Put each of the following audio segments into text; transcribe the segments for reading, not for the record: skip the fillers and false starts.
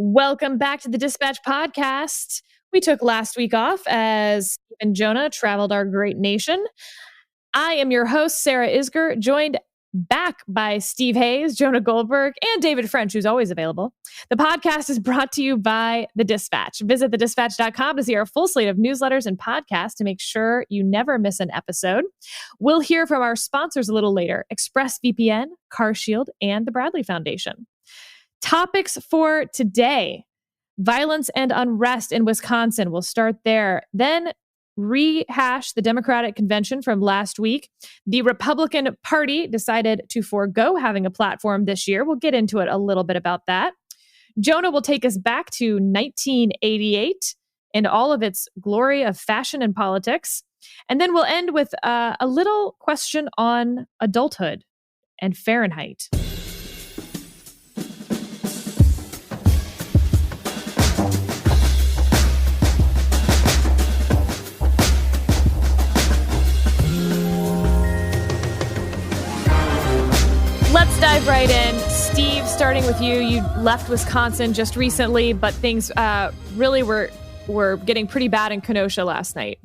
Welcome back to the Dispatch Podcast. We took last week off as Steve and Jonah traveled our great nation. I am your host, Sarah Isger, joined back by Steve Hayes, Jonah Goldberg, and David French, who's always available. The podcast is brought to you by The Dispatch. Visit thedispatch.com to see our full slate of newsletters and podcasts to make sure you never miss an episode. We'll hear from our sponsors a little later, ExpressVPN, CarShield, and the Bradley Foundation. Topics for today: violence and unrest in Wisconsin. We'll start there. Then rehash the Democratic convention from last week. The Republican Party decided to forego having a platform this year. We'll get into it a little bit about that. Jonah will take us back to 1988 and all of its glory of fashion and politics. And then we'll end with a little question on adulthood and Fahrenheit. Let's dive right in. Steve, starting with you. You left Wisconsin just recently, but things really were getting pretty bad in Kenosha last night.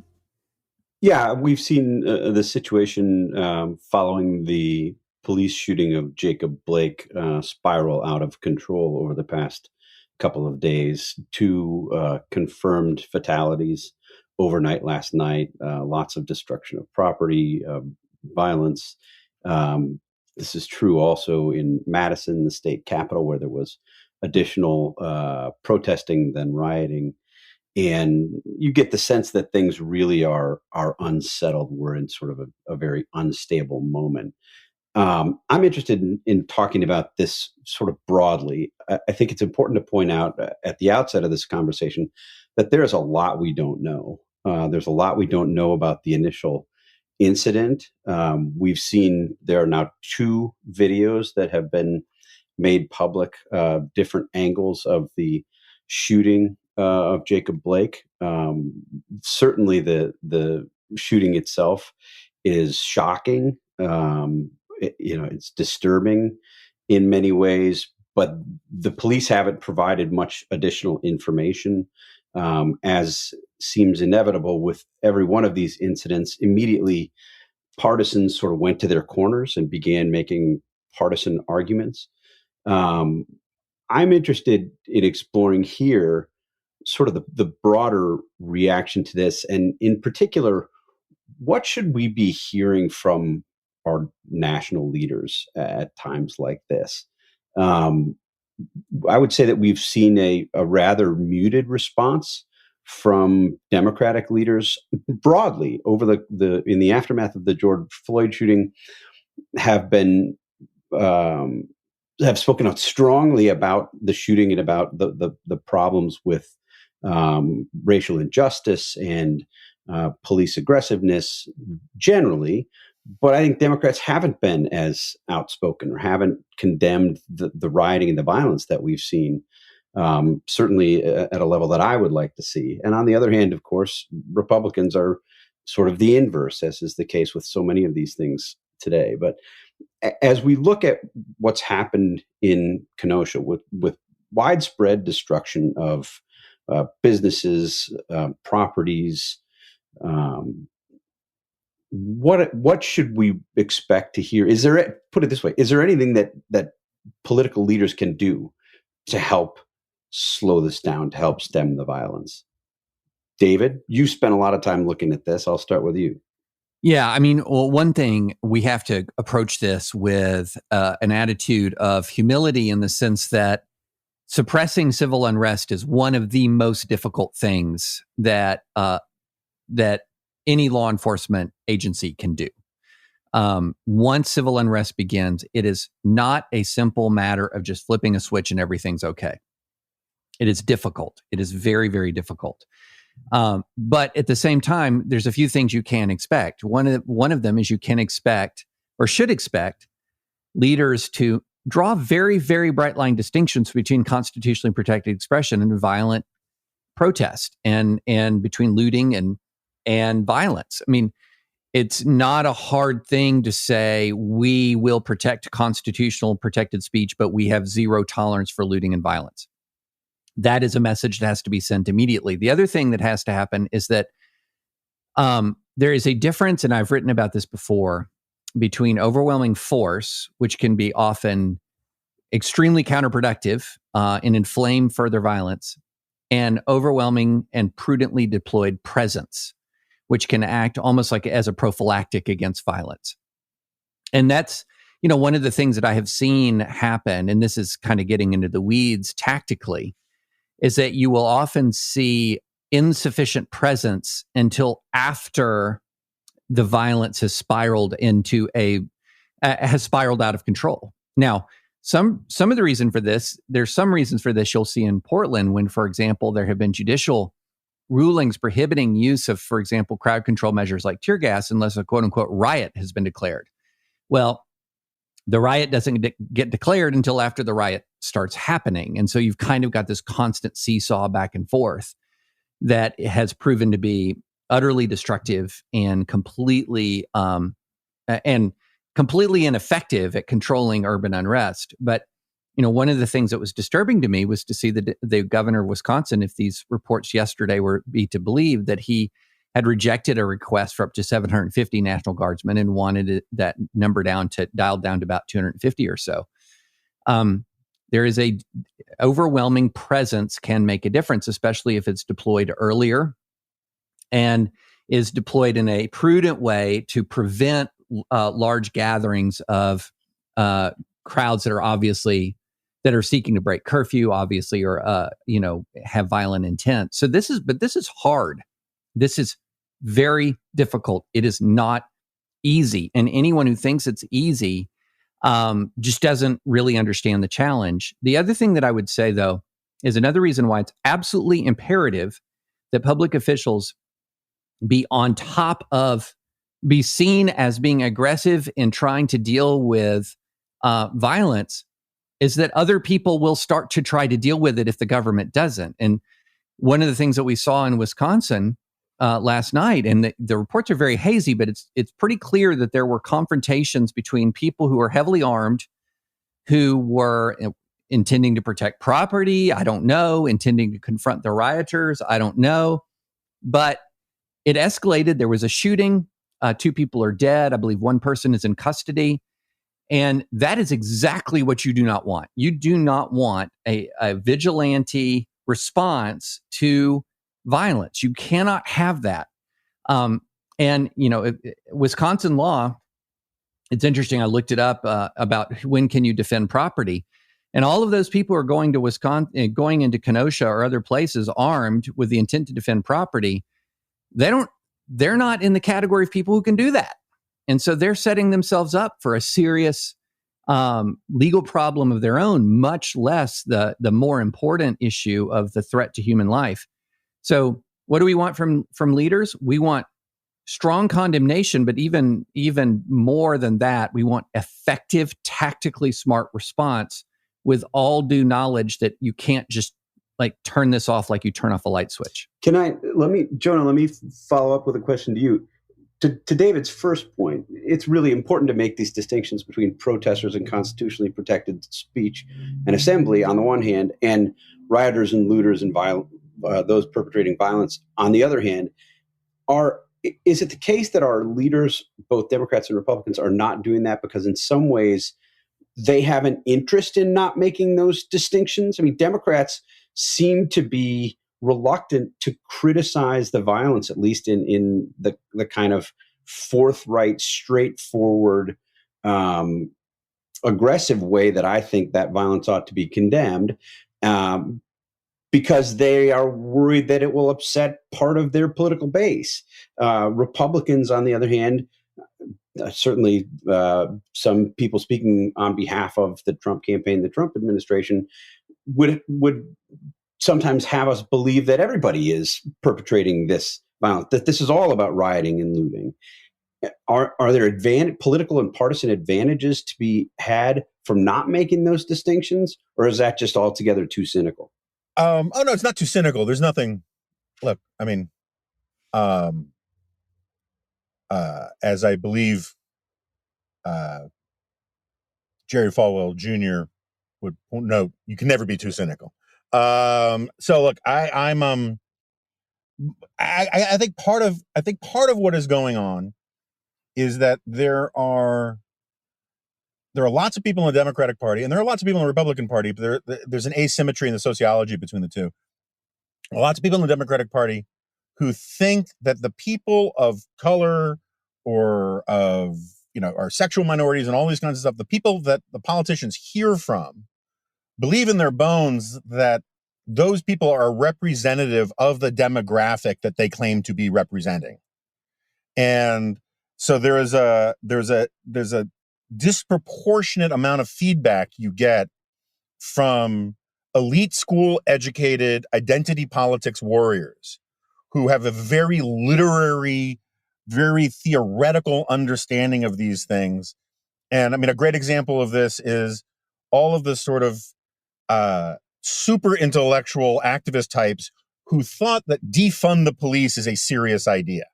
Yeah, we've seen the situation following the police shooting of Jacob Blake spiral out of control over the past couple of days. Two confirmed fatalities overnight last night, lots of destruction of property, violence. This is true also in Madison, the state capital, where there was additional protesting than rioting. And you get the sense that things really are unsettled. We're in sort of a very unstable moment. I'm interested in talking about this sort of broadly. I think it's important to point out at the outset of this conversation that there is a lot we don't know. There's a lot we don't know about the initial incident. We've seen there are now two videos that have been made public, different angles of the shooting of Jacob Blake. Certainly the shooting itself is shocking. It's disturbing in many ways, but the police haven't provided much additional information. As seems inevitable with every one of these incidents, immediately partisans sort of went to their corners and began making partisan arguments. I'm interested in exploring here sort of the broader reaction to this, and in particular, what should we be hearing from our national leaders at times like this? I would say that we've seen a rather muted response from Democratic leaders broadly over in the aftermath of the George Floyd shooting, have spoken out strongly about the shooting and about the problems with racial injustice and police aggressiveness generally. But I think Democrats haven't been as outspoken or haven't condemned the rioting and the violence that we've seen, certainly at a level that I would like to see. And on the other hand, of course, Republicans are sort of the inverse, as is the case with so many of these things today. But as we look at what's happened in Kenosha with widespread destruction of businesses, properties, what should we expect to hear? Put it this way, is there anything that political leaders can do to help slow this down, to help stem the violence? David, you spent a lot of time looking at this. I'll start with you. Yeah, I mean, well, one thing, we have to approach this with an attitude of humility, in the sense that suppressing civil unrest is one of the most difficult things that any law enforcement agency can do. Once civil unrest begins, it is not a simple matter of just flipping a switch and everything's okay. It is difficult. It is very, very difficult. But at the same time, there's a few things you can expect. One of them is you can expect, or should expect, leaders to draw very, very bright line distinctions between constitutionally protected expression and violent protest, and between looting and violence. I mean, it's not a hard thing to say we will protect constitutional protected speech, but we have zero tolerance for looting and violence. That is a message that has to be sent immediately. The other thing that has to happen is that there is a difference, and I've written about this before, between overwhelming force, which can be often extremely counterproductive and inflame further violence, and overwhelming and prudently deployed presence, which can act almost like as a prophylactic against violence. And that's, one of the things that I have seen happen, and this is kind of getting into the weeds tactically, is that you will often see insufficient presence until after the violence has spiraled into has spiraled out of control. Now, some of the reason for this, there's some reasons for this you'll see in Portland when, for example, there have been judicial rulings prohibiting use of, for example, crowd control measures like tear gas unless a quote unquote riot has been declared. Well, the riot doesn't get declared until after the riot starts happening. And so you've kind of got this constant seesaw back and forth that has proven to be utterly destructive and completely ineffective at controlling urban unrest. But one of the things that was disturbing to me was to see the governor of Wisconsin, if these reports yesterday were be to believe, that he had rejected a request for up to 750 National Guardsmen and wanted that number dialed down to about 250 or so. There is a overwhelming presence can make a difference, especially if it's deployed earlier and is deployed in a prudent way to prevent large gatherings of crowds that are seeking to break curfew, obviously, or have violent intent. So this is hard. This is very difficult. It is not easy, and anyone who thinks it's easy just doesn't really understand the challenge. The other thing that I would say, though, is another reason why it's absolutely imperative that public officials be seen as being aggressive in trying to deal with violence, is that other people will start to try to deal with it if the government doesn't. And one of the things that we saw in Wisconsin last night, and the reports are very hazy, but it's pretty clear that there were confrontations between people who were heavily armed, who were intending to protect property, I don't know, intending to confront the rioters, I don't know. But it escalated. There was a shooting. 2 people are dead. I believe 1 person is in custody. And that is exactly what you do not want. You do not want a vigilante response to violence. You cannot have that. Wisconsin law, it's interesting. I looked it up about when can you defend property. And all of those people are going to Wisconsin, going into Kenosha or other places armed with the intent to defend property. They're not in the category of people who can do that. And so they're setting themselves up for a serious legal problem of their own, much less the more important issue of the threat to human life. So what do we want from leaders? We want strong condemnation, but even more than that, we want effective, tactically smart response with all due knowledge that you can't just turn this off like you turn off a light switch. Jonah, let me follow up with a question to you. To David's first point, it's really important to make these distinctions between protesters and constitutionally protected speech and assembly on the one hand, and rioters and looters and those perpetrating violence on the other hand. Is it the case that our leaders, both Democrats and Republicans, are not doing that because in some ways they have an interest in not making those distinctions? I mean, Democrats seem to be reluctant to criticize the violence, at least in the kind of forthright, straightforward, aggressive way that I think that violence ought to be condemned, because they are worried that it will upset part of their political base. Republicans, on the other hand, certainly some people speaking on behalf of the Trump campaign, the Trump administration, would sometimes have us believe that everybody is perpetrating this violence, that this is all about rioting and looting. Are there political and partisan advantages to be had from not making those distinctions, or is that just altogether too cynical? No, it's not too cynical. There's nothing. Look, I mean, as I believe Jerry Falwell Jr. would note, you can never be too cynical. So look, I think part of what is going on is that there are lots of people in the Democratic Party and there are lots of people in the Republican Party, but there's an asymmetry in the sociology between the two. Lots of people in the Democratic Party who think that the people of color or of, or sexual minorities and all these kinds of stuff, the people that the politicians hear from, believe in their bones that those people are representative of the demographic that they claim to be representing. And so there's a disproportionate amount of feedback you get from elite school educated identity politics warriors who have a very literary, very theoretical understanding of these things. And I mean, a great example of this is all of the sort of super intellectual activist types who thought that defund the police is a serious idea.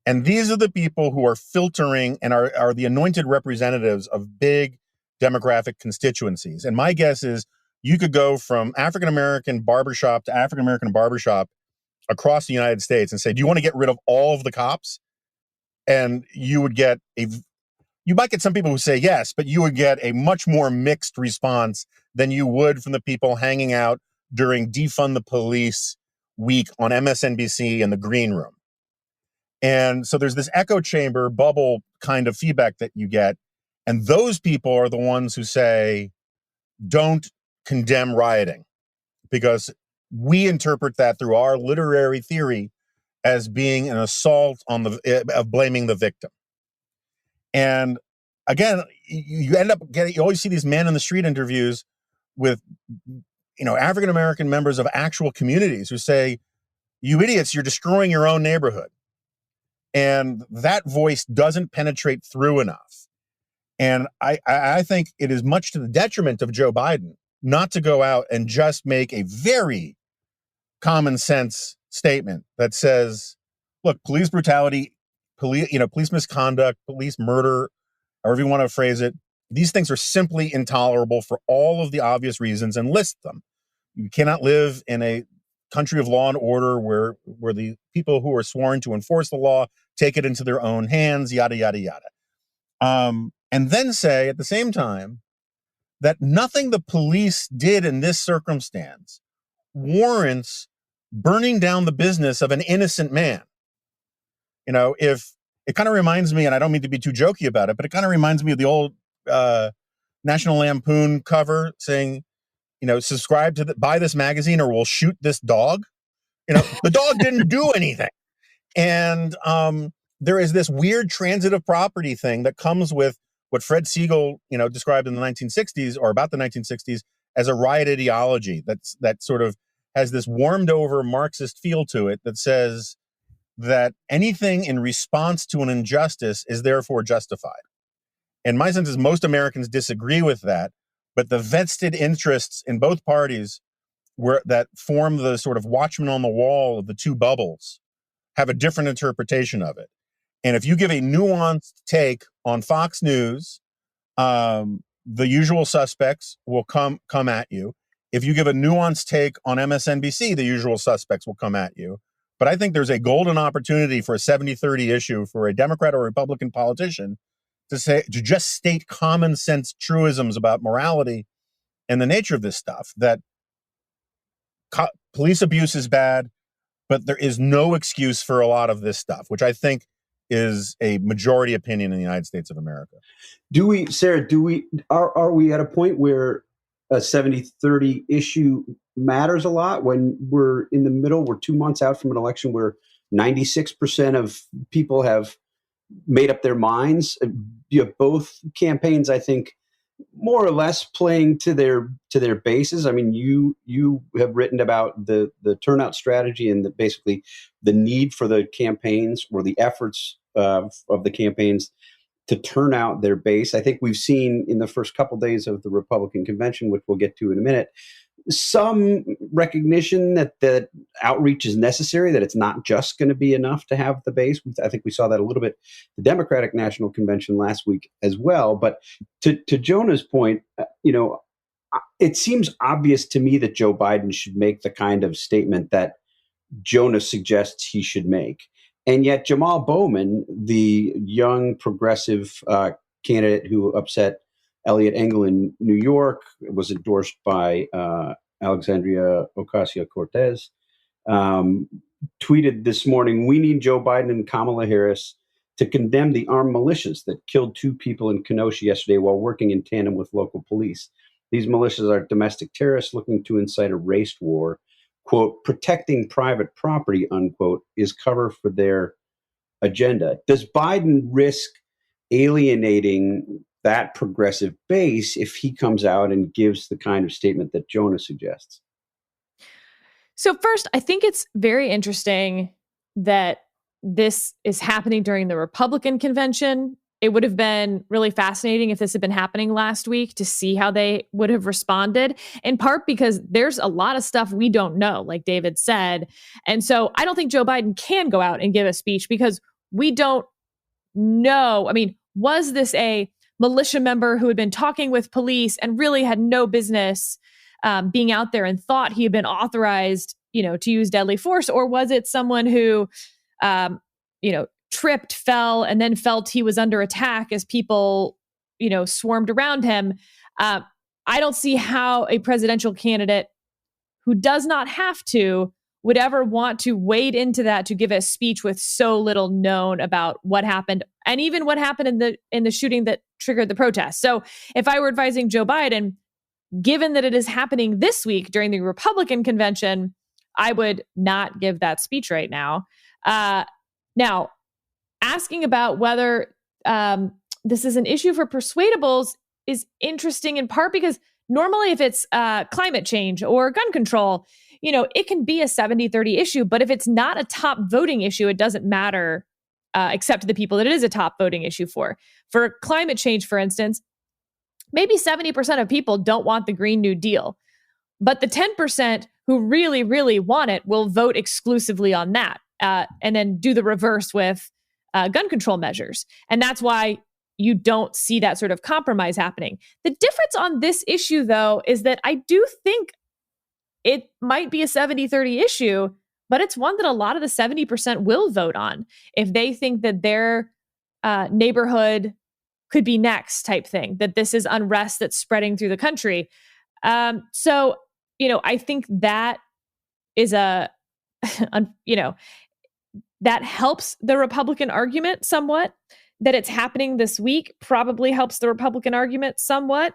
And these are the people who are filtering and are the anointed representatives of big demographic constituencies. And my guess is you could go from African-American barbershop to African-American barbershop across the United States and say, do you want to get rid of all of the cops? And you would get you might get some people who say yes, but you would get a much more mixed response than you would from the people hanging out during Defund the Police week on MSNBC in the green room. And so there's this echo chamber bubble kind of feedback that you get. And those people are the ones who say, don't condemn rioting, because we interpret that through our literary theory as being an assault on of blaming the victim. And again, you end up you always see these man in the street interviews with, African-American members of actual communities who say, you idiots, you're destroying your own neighborhood. And that voice doesn't penetrate through enough. And I think it is much to the detriment of Joe Biden not to go out and just make a very common sense statement that says, look, police brutality, police misconduct, police murder, however you want to phrase it, these things are simply intolerable for all of the obvious reasons, and list them. You cannot live in a country of law and order where the people who are sworn to enforce the law take it into their own hands, yada, yada, yada. And then say at the same time that nothing the police did in this circumstance warrants burning down the business of an innocent man. If it kind of reminds me, and I don't mean to be too jokey about it, but it kind of reminds me of the old National Lampoon cover saying, subscribe to buy this magazine or we'll shoot this dog. The dog didn't do anything. And there is this weird transitive property thing that comes with what Fred Siegel, described in the 1960s or about the 1960s as a riot ideology that sort of has this warmed over Marxist feel to it that says that anything in response to an injustice is therefore justified. And my sense is most Americans disagree with that, but the vested interests in both parties that form the sort of watchman on the wall of the two bubbles have a different interpretation of it. And if you give a nuanced take on Fox News, the usual suspects will come at you. If you give a nuanced take on MSNBC, the usual suspects will come at you. But I think there's a golden opportunity for a 70-30 issue for a Democrat or Republican politician to just state common sense truisms about morality and the nature of this stuff, that police abuse is bad, but there is no excuse for a lot of this stuff, which I think is a majority opinion in the United States of America. Are we at a point where a 70-30 issue matters a lot when we're in the middle, we're 2 months out from an election where 96% of people have made up their minds? You have both campaigns, I think, more or less playing to their bases. I mean, you have written about the turnout strategy and basically the need for the campaigns or the efforts of the campaigns to turn out their base. I think we've seen in the first couple days of the Republican convention, which we'll get to in a minute, some recognition that outreach is necessary, that it's not just going to be enough to have the base. I think we saw that a little bit the Democratic National Convention last week as well. But to Jonah's point, it seems obvious to me that Joe Biden should make the kind of statement that Jonah suggests he should make. And yet Jamal Bowman, the young progressive candidate who upset Eliot Engel in New York, was endorsed by Alexandria Ocasio-Cortez, tweeted this morning, "We need Joe Biden and Kamala Harris to condemn the armed militias that killed 2 people in Kenosha yesterday while working in tandem with local police. These militias are domestic terrorists looking to incite a race war. Quote, protecting private property, unquote, is cover for their agenda." Does Biden risk alienating that progressive base if he comes out and gives the kind of statement that Jonah suggests? So first, I think it's very interesting that this is happening during the Republican convention. It would have been really fascinating if this had been happening last week to see how they would have responded, in part because there's a lot of stuff we don't know, like David said. And so I don't think Joe Biden can go out and give a speech because we don't know. I mean, was this a militia member who had been talking with police and really had no business being out there and thought he had been authorized, to use deadly force? Or was it someone who, tripped, fell, and then felt he was under attack as people, swarmed around him? I don't see how a presidential candidate who does not have to would ever want to wade into that to give a speech with so little known about what happened and even what happened in the shooting that triggered the protest. So if I were advising Joe Biden, given that it is happening this week during the Republican convention, I would not give that speech right now. Now, asking about whether this is an issue for persuadables is interesting in part because normally if it's climate change or gun control, it can be a 70-30 issue. But if it's not a top voting issue, it doesn't matter except to the people that it is a top voting issue for. For climate change, for instance, maybe 70% of people don't want the Green New Deal. But the 10% who really, really want it will vote exclusively on that and then do the reverse with gun control measures. And that's why you don't see that sort of compromise happening. The difference on this issue, though, is that I do think it might be a 70-30 issue, but it's one that a lot of the 70% will vote on if they think that their neighborhood could be next type thing, that this is unrest that's spreading through the country. So, I think that is that helps the Republican argument somewhat. That it's happening this week probably helps the Republican argument somewhat.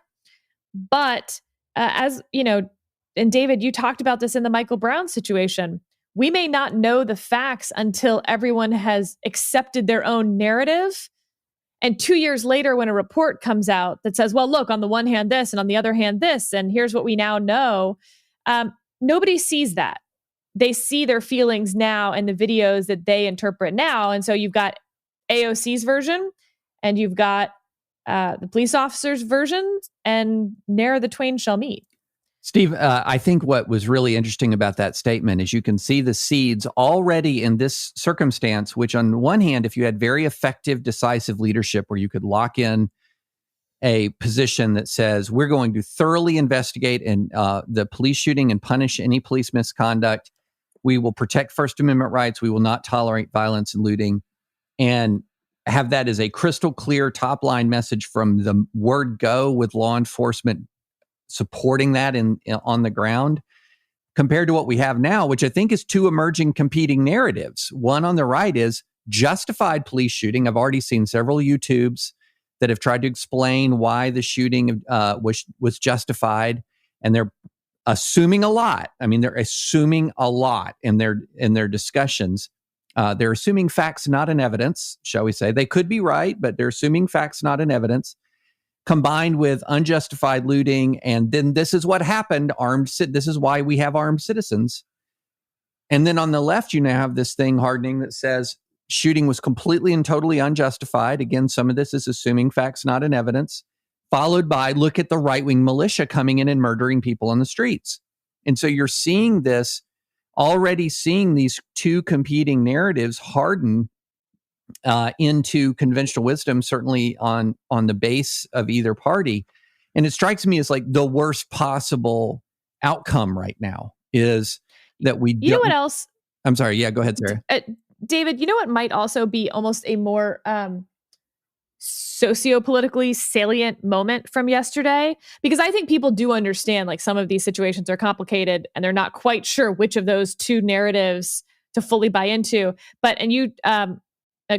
But as you know, and David, you talked about this in the Michael Brown situation. We may not know the facts until everyone has accepted their own narrative. And 2 years later, when a report comes out that says, well, look, on the one hand, this, and on the other hand, this, and here's what we now know, nobody sees that. They see their feelings now and the videos that they interpret now. And so you've got AOC's version and you've got the police officer's version, and ne'er the twain shall meet. Steve, I think what was really interesting about that statement is you can see the seeds already in this circumstance, which on one hand, if you had very effective, decisive leadership where you could lock in a position that says we're going to thoroughly investigate the police shooting and punish any police misconduct. We will protect First Amendment rights. We will not tolerate violence and looting, and have that as a crystal clear top line message from the word go, with law enforcement supporting that on the ground, compared to what we have now, which I think is two emerging competing narratives. One on the right is justified police shooting. I've already seen several YouTubes that have tried to explain why the shooting was justified, and they're assuming a lot. I mean, they're assuming a lot in their discussions. They're assuming facts, not in evidence, shall we say. They could be right, but they're assuming facts, not in evidence, combined with unjustified looting. And then this is what happened. This is why we have armed citizens. And then on the left, you now have this thing hardening that says shooting was completely and totally unjustified. Again, some of this is assuming facts, not in evidence, followed by look at the right-wing militia coming in and murdering people on the streets. And so you're seeing this, already seeing these two competing narratives harden into conventional wisdom, certainly on the base of either party. And it strikes me as like the worst possible outcome right now is that we You know what else? I'm sorry. Yeah, go ahead, Sarah. David, you know what might also be almost a more sociopolitically salient moment from yesterday? Because I think people do understand like some of these situations are complicated and they're not quite sure which of those two narratives to fully buy into. And you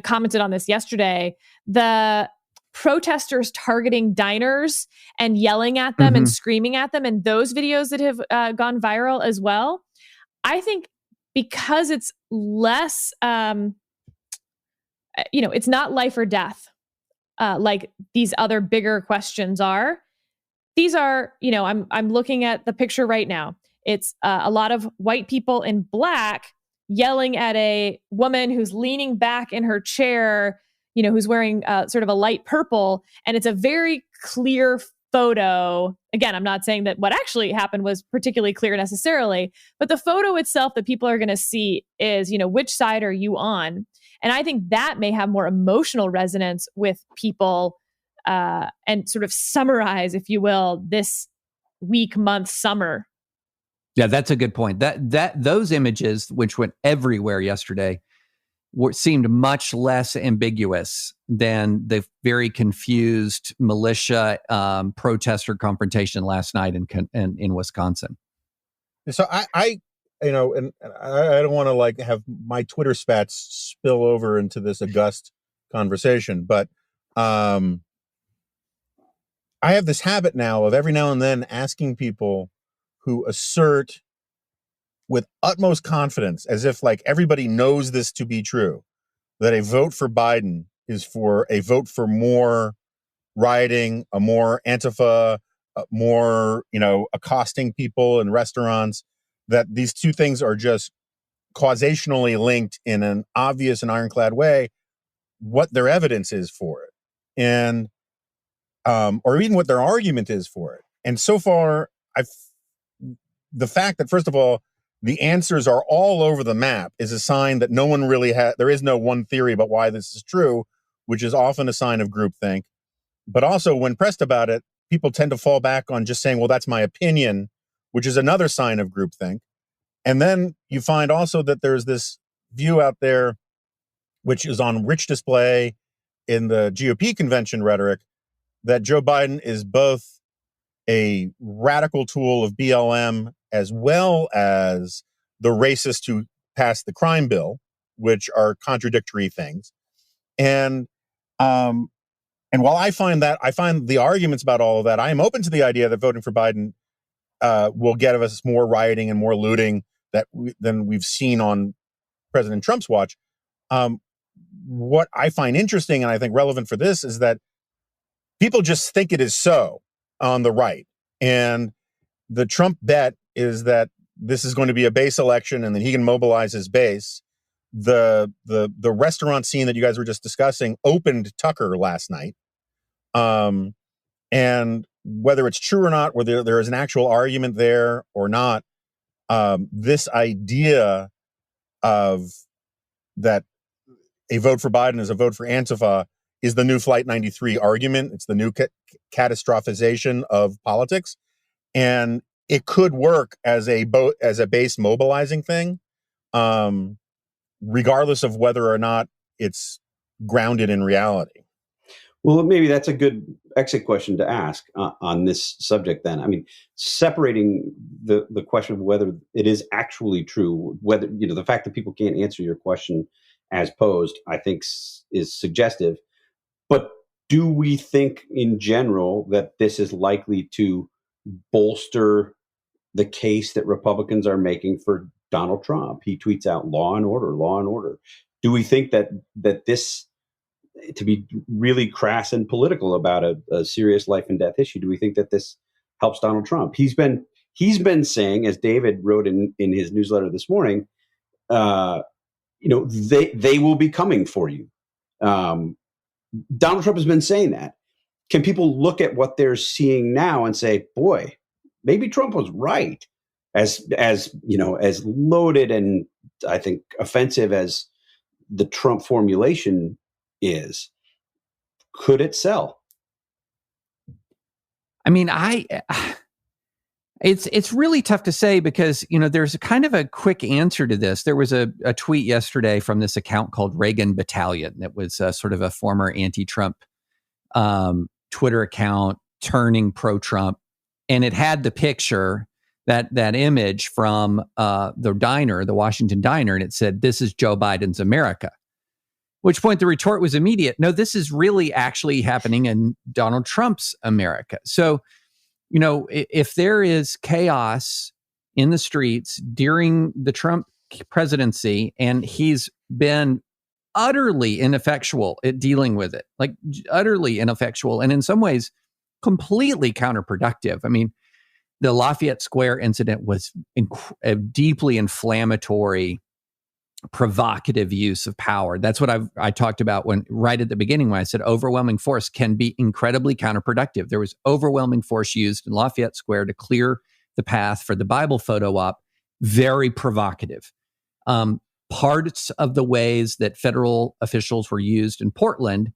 commented on this yesterday, the protesters targeting diners and yelling at them and screaming at them, and those videos that have gone viral as well. I think because it's less, it's not life or death like these other bigger questions are. These are, I'm looking at the picture right now. It's a lot of white people in black yelling at a woman who's leaning back in her chair, who's wearing sort of a light purple. And it's a very clear photo. Again, I'm not saying that what actually happened was particularly clear necessarily, but the photo itself that people are going to see is, which side are you on? And I think that may have more emotional resonance with people and sort of summarize, if you will, this week, month, summer. Yeah, that's a good point. That those images, which went everywhere yesterday, seemed much less ambiguous than the very confused militia protester confrontation last night in Wisconsin. So I and I don't want to like have my Twitter spats spill over into this august conversation, but I have this habit now of every now and then asking people who assert with utmost confidence, as if like everybody knows this to be true, that a vote for Biden is for a vote for more rioting, a more Antifa, more, accosting people in restaurants, that these two things are just causationally linked in an obvious and ironclad way, what their evidence is for it. And, or even what their argument is for it. And so far, the fact that, first of all, the answers are all over the map is a sign that no one really there is no one theory about why this is true, which is often a sign of groupthink. But also, when pressed about it, people tend to fall back on just saying, well, that's my opinion, which is another sign of groupthink. And then you find also that there's this view out there, which is on rich display in the GOP convention rhetoric, that Joe Biden is both a radical tool of BLM as well as the racist who passed the crime bill, which are contradictory things. And while I find the arguments about all of that, I am open to the idea that voting for Biden will get us more rioting and more looting than we've seen on President Trump's watch. What I find interesting and I think relevant for this is that people just think it is so on the right. And the Trump bet is that this is going to be a base election and that he can mobilize his base. The restaurant scene that you guys were just discussing opened Tucker last night. And whether it's true or not, whether there is an actual argument there or not, this idea of that a vote for Biden is a vote for Antifa is the new Flight 93 argument. It's the new catastrophization of politics. And it could work as a base mobilizing thing, regardless of whether or not it's grounded in reality. Well, maybe that's a good exit question to ask on this subject then. I mean, separating the question of whether it is actually true, whether, the fact that people can't answer your question as posed, I think is suggestive. But do we think in general that this is likely to bolster the case that Republicans are making for Donald Trump? He tweets out law and order, law and order. Do we think that this, to be really crass and political about a serious life and death issue, do we think that this helps Donald Trump? He's been saying, as David wrote in his newsletter this morning, they will be coming for you. Donald Trump has been saying that. Can people look at what they're seeing now and say, boy, maybe Trump was right? As loaded and I think offensive as the Trump formulation is, could it sell? I mean, it's really tough to say because, there's a kind of a quick answer to this. There was a tweet yesterday from this account called Reagan Battalion that was sort of a former anti-Trump Twitter account turning pro-Trump. And it had the picture, that image from the diner, the Washington diner, and it said, "This is Joe Biden's America." Which point the retort was immediate. No, this is really actually happening in Donald Trump's America. So, if there is chaos in the streets during the Trump presidency, and he's been utterly ineffectual at dealing with it, like utterly ineffectual, and in some ways completely counterproductive. I mean, the Lafayette Square incident was a deeply inflammatory, provocative use of power. That's what I talked about right at the beginning when I said overwhelming force can be incredibly counterproductive. There was overwhelming force used in Lafayette Square to clear the path for the Bible photo op. Very provocative. Parts of the ways that federal officials were used in Portland,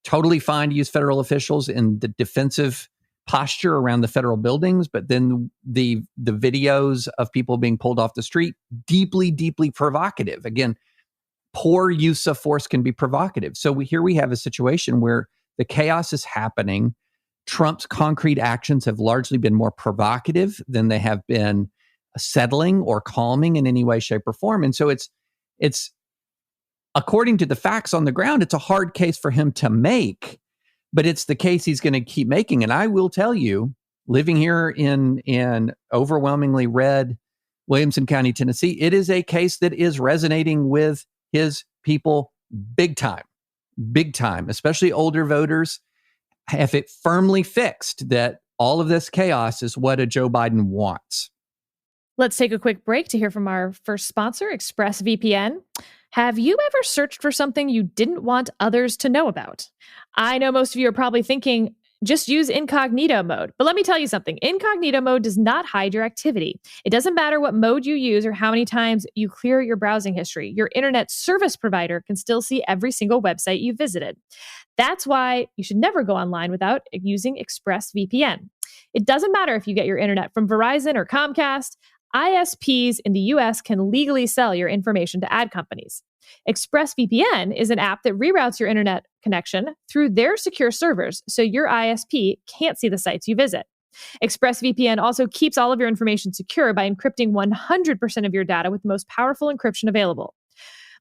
totally fine to use federal officials in the defensive posture around the federal buildings, but then the videos of people being pulled off the street, deeply, deeply provocative. Again, poor use of force can be provocative. So here we have a situation where the chaos is happening. Trump's concrete actions have largely been more provocative than they have been settling or calming in any way, shape, or form. And so it's according to the facts on the ground, it's a hard case for him to make. But it's the case he's going to keep making. And I will tell you, living here in overwhelmingly red Williamson County, Tennessee, it is a case that is resonating with his people big time, especially older voters have it firmly fixed that all of this chaos is what a Joe Biden wants. Let's take a quick break to hear from our first sponsor, ExpressVPN. Have you ever searched for something you didn't want others to know about? I know most of you are probably thinking, just use incognito mode. But let me tell you something. Incognito mode does not hide your activity. It doesn't matter what mode you use or how many times you clear your browsing history. Your internet service provider can still see every single website you visited. That's why you should never go online without using ExpressVPN. It doesn't matter if you get your internet from Verizon or Comcast. ISPs in the US can legally sell your information to ad companies. ExpressVPN is an app that reroutes your internet connection through their secure servers, so your ISP can't see the sites you visit. ExpressVPN also keeps all of your information secure by encrypting 100% of your data with the most powerful encryption available.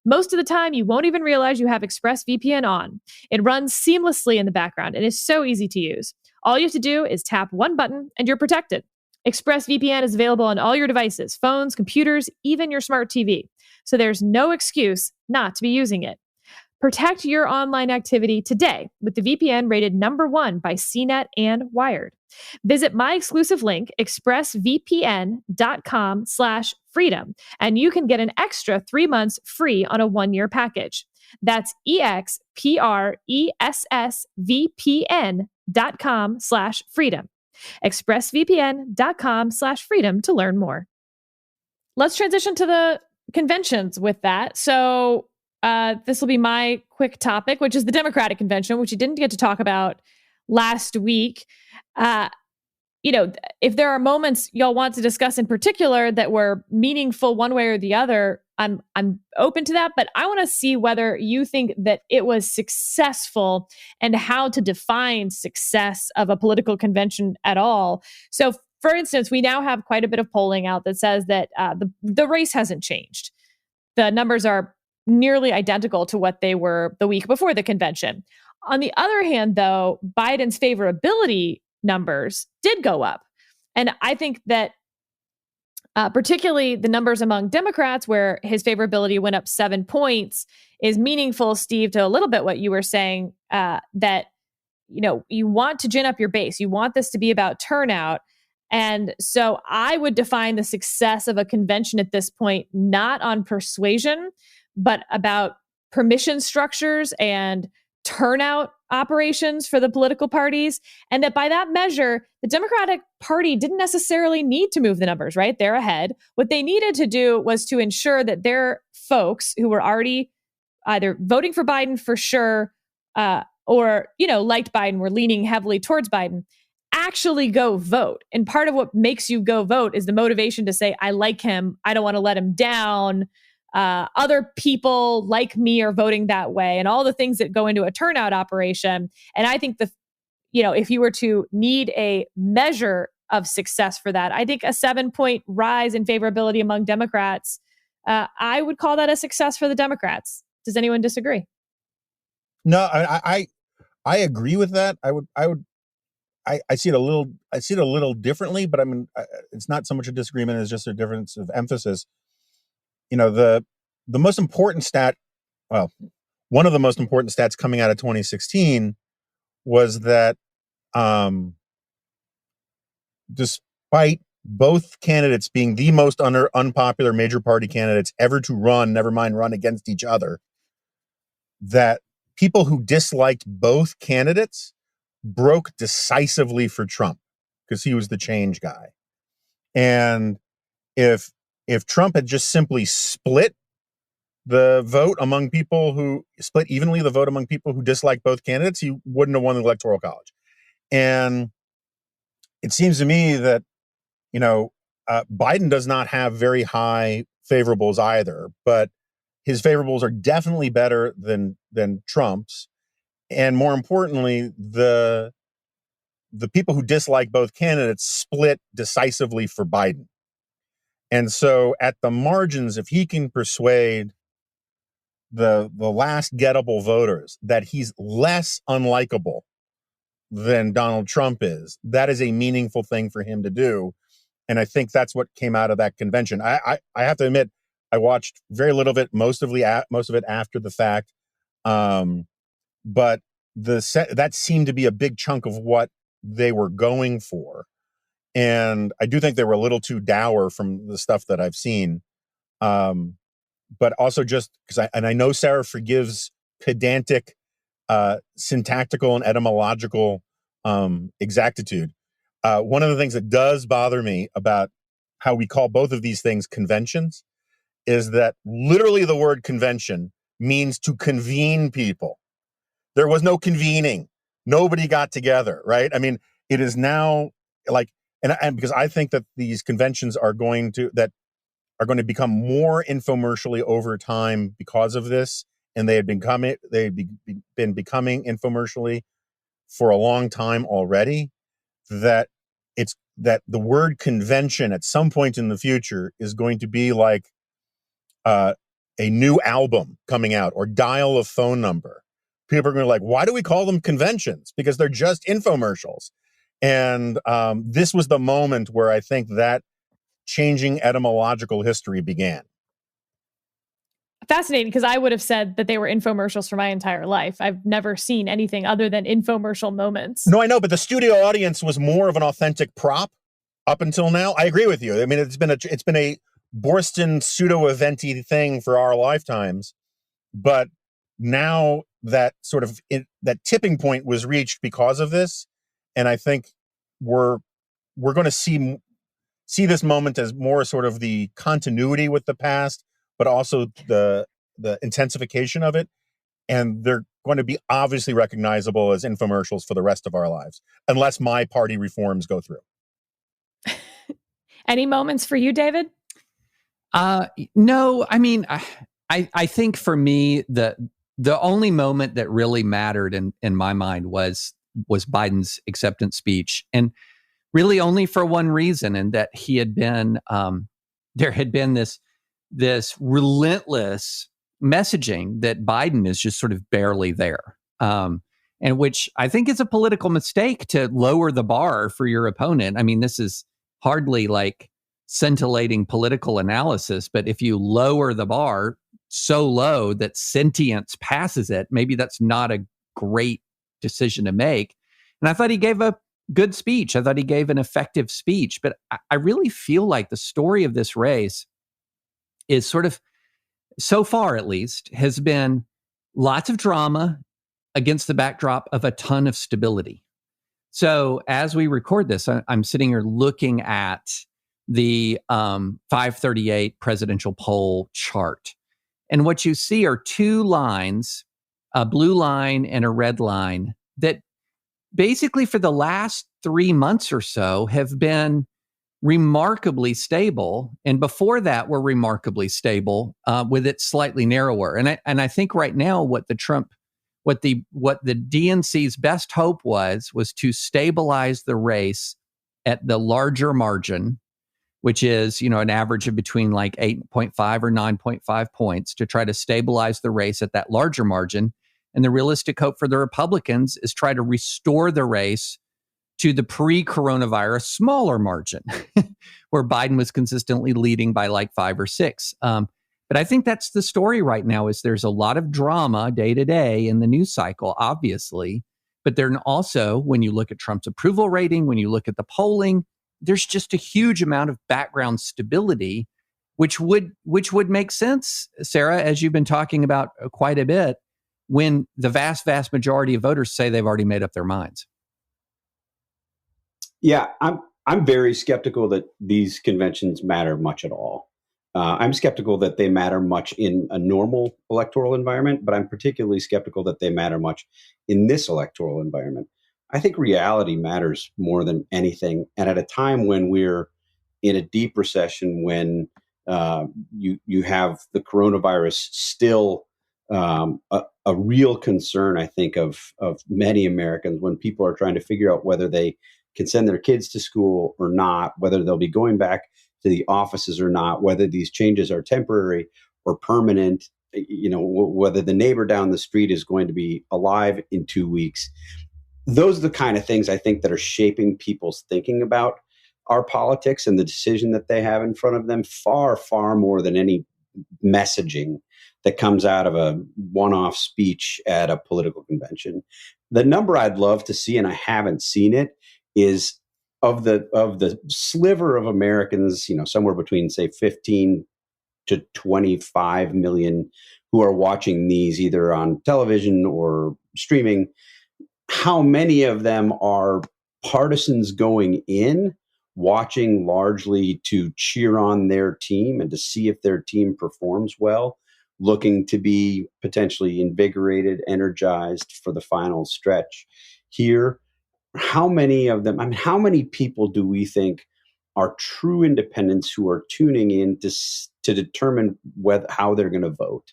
Most of the time, you won't even realize you have ExpressVPN on. It runs seamlessly in the background and is so easy to use. All you have to do is tap one button and you're protected. ExpressVPN is available on all your devices, phones, computers, even your smart TV. So there's no excuse not to be using it. Protect your online activity today with the VPN rated #1 by CNET and Wired. Visit my exclusive link, expressvpn.com/freedom, and you can get an extra 3 months free on a 1-year package. That's expressvpn.com/freedom. expressvpn.com/freedom to learn more. Let's transition to the conventions with that. So this will be my quick topic, which is the Democratic convention, which you didn't get to talk about last week. If there are moments y'all want to discuss in particular that were meaningful one way or the other, I'm open to that, but I want to see whether you think that it was successful and how to define success of a political convention at all. So, for instance, we now have quite a bit of polling out that says that the race hasn't changed. The numbers are nearly identical to what they were the week before the convention. On the other hand, though, Biden's favorability numbers did go up. And I think that particularly the numbers among Democrats, where his favorability went up 7 points, is meaningful, Steve, to a little bit what you were saying, that, you want to gin up your base. You want this to be about turnout. And so I would define the success of a convention at this point, not on persuasion, but about permission structures and turnout operations for the political parties. And that by that measure, the Democratic Party didn't necessarily need to move the numbers, right? They're ahead. What they needed to do was to ensure that their folks who were already either voting for Biden for sure, or, liked Biden, were leaning heavily towards Biden, actually go vote. And part of what makes you go vote is the motivation to say, I like him. I don't want to let him down. Other people like me are voting that way, and all the things that go into a turnout operation. And I think if you were to need a measure of success for that, I think a 7-point rise in favorability among Democrats, I would call that a success for the Democrats. Does anyone disagree? No, I agree with that. I see it a little differently, but I mean, it's not so much a disagreement as just a difference of emphasis. The most important stat, well, one of the most important stats coming out of 2016 was that despite both candidates being the most unpopular major party candidates ever to run, never mind run against each other, that people who disliked both candidates broke decisively for Trump because he was the change guy. And if Trump had just simply split the vote among people who split evenly the vote among people who dislike both candidates, he wouldn't have won the Electoral College. And it seems to me that, Biden does not have very high favorables either, but his favorables are definitely better than Trump's. And more importantly, the people who dislike both candidates split decisively for Biden. And so at the margins, if he can persuade the last gettable voters that he's less unlikable than Donald Trump is, that is a meaningful thing for him to do. And I think that's what came out of that convention. I have to admit, I watched very little of it, most of it after the fact. But that seemed to be a big chunk of what they were going for. And I do think they were a little too dour from the stuff that I've seen. But also just because I know Sarah forgives pedantic, syntactical and etymological exactitude. One of the things that does bother me about how we call both of these things conventions is that literally the word convention means to convene people. There was no convening. Nobody got together, right? I mean, it is now like, and because I think that these conventions are going to become more infomercially over time because of this, and they've been becoming infomercially for a long time already. That the word convention at some point in the future is going to be like a new album coming out or dial a phone number. People are going to be like, why do we call them conventions? Because they're just infomercials. And this was the moment where I think that changing etymological history began. Fascinating, because I would have said that they were infomercials for my entire life. I've never seen anything other than infomercial moments. No, I know, but the studio audience was more of an authentic prop up until now. I agree with you. I mean, it's been a Borston pseudo-eventy thing for our lifetimes, but now that sort of that tipping point was reached because of this, and I think we're going to see this moment as more sort of the continuity with the past, but also the intensification of it. And they're going to be obviously recognizable as infomercials for the rest of our lives, unless my party reforms go through. Any moments for you, David? No, I mean, I think for me, the only moment that really mattered in my mind was Biden's acceptance speech. And really only for one reason, and that he had been, there had been this relentless messaging that Biden is just sort of barely there. And which I think is a political mistake to lower the bar for your opponent. I mean, this is hardly like scintillating political analysis, but if you lower the bar so low that sentience passes it, maybe that's not a great decision to make. And I thought he gave a good speech. I thought he gave an effective speech, but I really feel like the story of this race is sort of, so far at least, has been lots of drama against the backdrop of a ton of stability. So as we record this, I'm sitting here looking at the 538 presidential poll chart. And what you see are two lines, a blue line and a red line, that basically for the last 3 months or so have been remarkably stable, and before that were remarkably stable, with it slightly narrower. And I think right now what the DNC's best hope was to stabilize the race at the larger margin, which is, an average of between like 8.5 or 9.5 points, to try to stabilize the race at that larger margin. And the realistic hope for the Republicans is try to restore the race to the pre-coronavirus smaller margin, where Biden was consistently leading by like 5 or 6. But I think that's the story right now, is there's a lot of drama day to day in the news cycle, obviously. But then also, when you look at Trump's approval rating, when you look at the polling, there's just a huge amount of background stability, which would make sense, Sarah, as you've been talking about quite a bit, when the vast, vast majority of voters say they've already made up their minds. Yeah, I'm very skeptical that these conventions matter much at all. I'm skeptical that they matter much in a normal electoral environment, but I'm particularly skeptical that they matter much in this electoral environment. I think reality matters more than anything. And at a time when we're in a deep recession, when you have the coronavirus still a real concern, I think, of many Americans, when people are trying to figure out whether they can send their kids to school or not, whether they'll be going back to the offices or not, whether these changes are temporary or permanent, whether the neighbor down the street is going to be alive in 2 weeks. Those are the kind of things I think that are shaping people's thinking about our politics and the decision that they have in front of them far, far more than any messaging that comes out of a one-off speech at a political convention. The number I'd love to see, and I haven't seen it, is of the sliver of Americans, somewhere between, say, 15 to 25 million who are watching these either on television or streaming. How many of them are partisans going in, watching largely to cheer on their team and to see if their team performs well, looking to be potentially invigorated, energized for the final stretch here? How many of them, how many people do we think are true independents who are tuning in to determine how they're going to vote?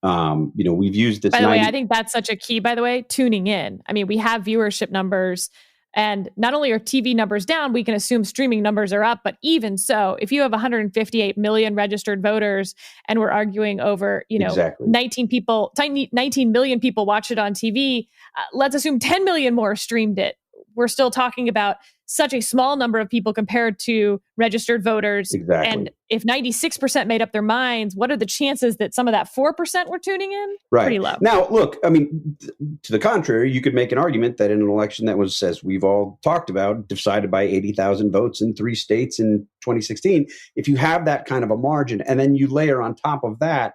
We've used this. By the way, I think that's such a key, by the way, tuning in. I mean, we have viewership numbers, and not only are TV numbers down, we can assume streaming numbers are up. But even so, if you have 158 million registered voters and we're arguing over, exactly. 19 million people watch it on TV, let's assume 10 million more streamed it. We're still talking about such a small number of people compared to registered voters. Exactly. And if 96% made up their minds, what are the chances that some of that 4% were tuning in? Right. Pretty low. Now, look, to the contrary, you could make an argument that in an election that was, as we've all talked about, decided by 80,000 votes in 3 states in 2016, if you have that kind of a margin, and then you layer on top of that,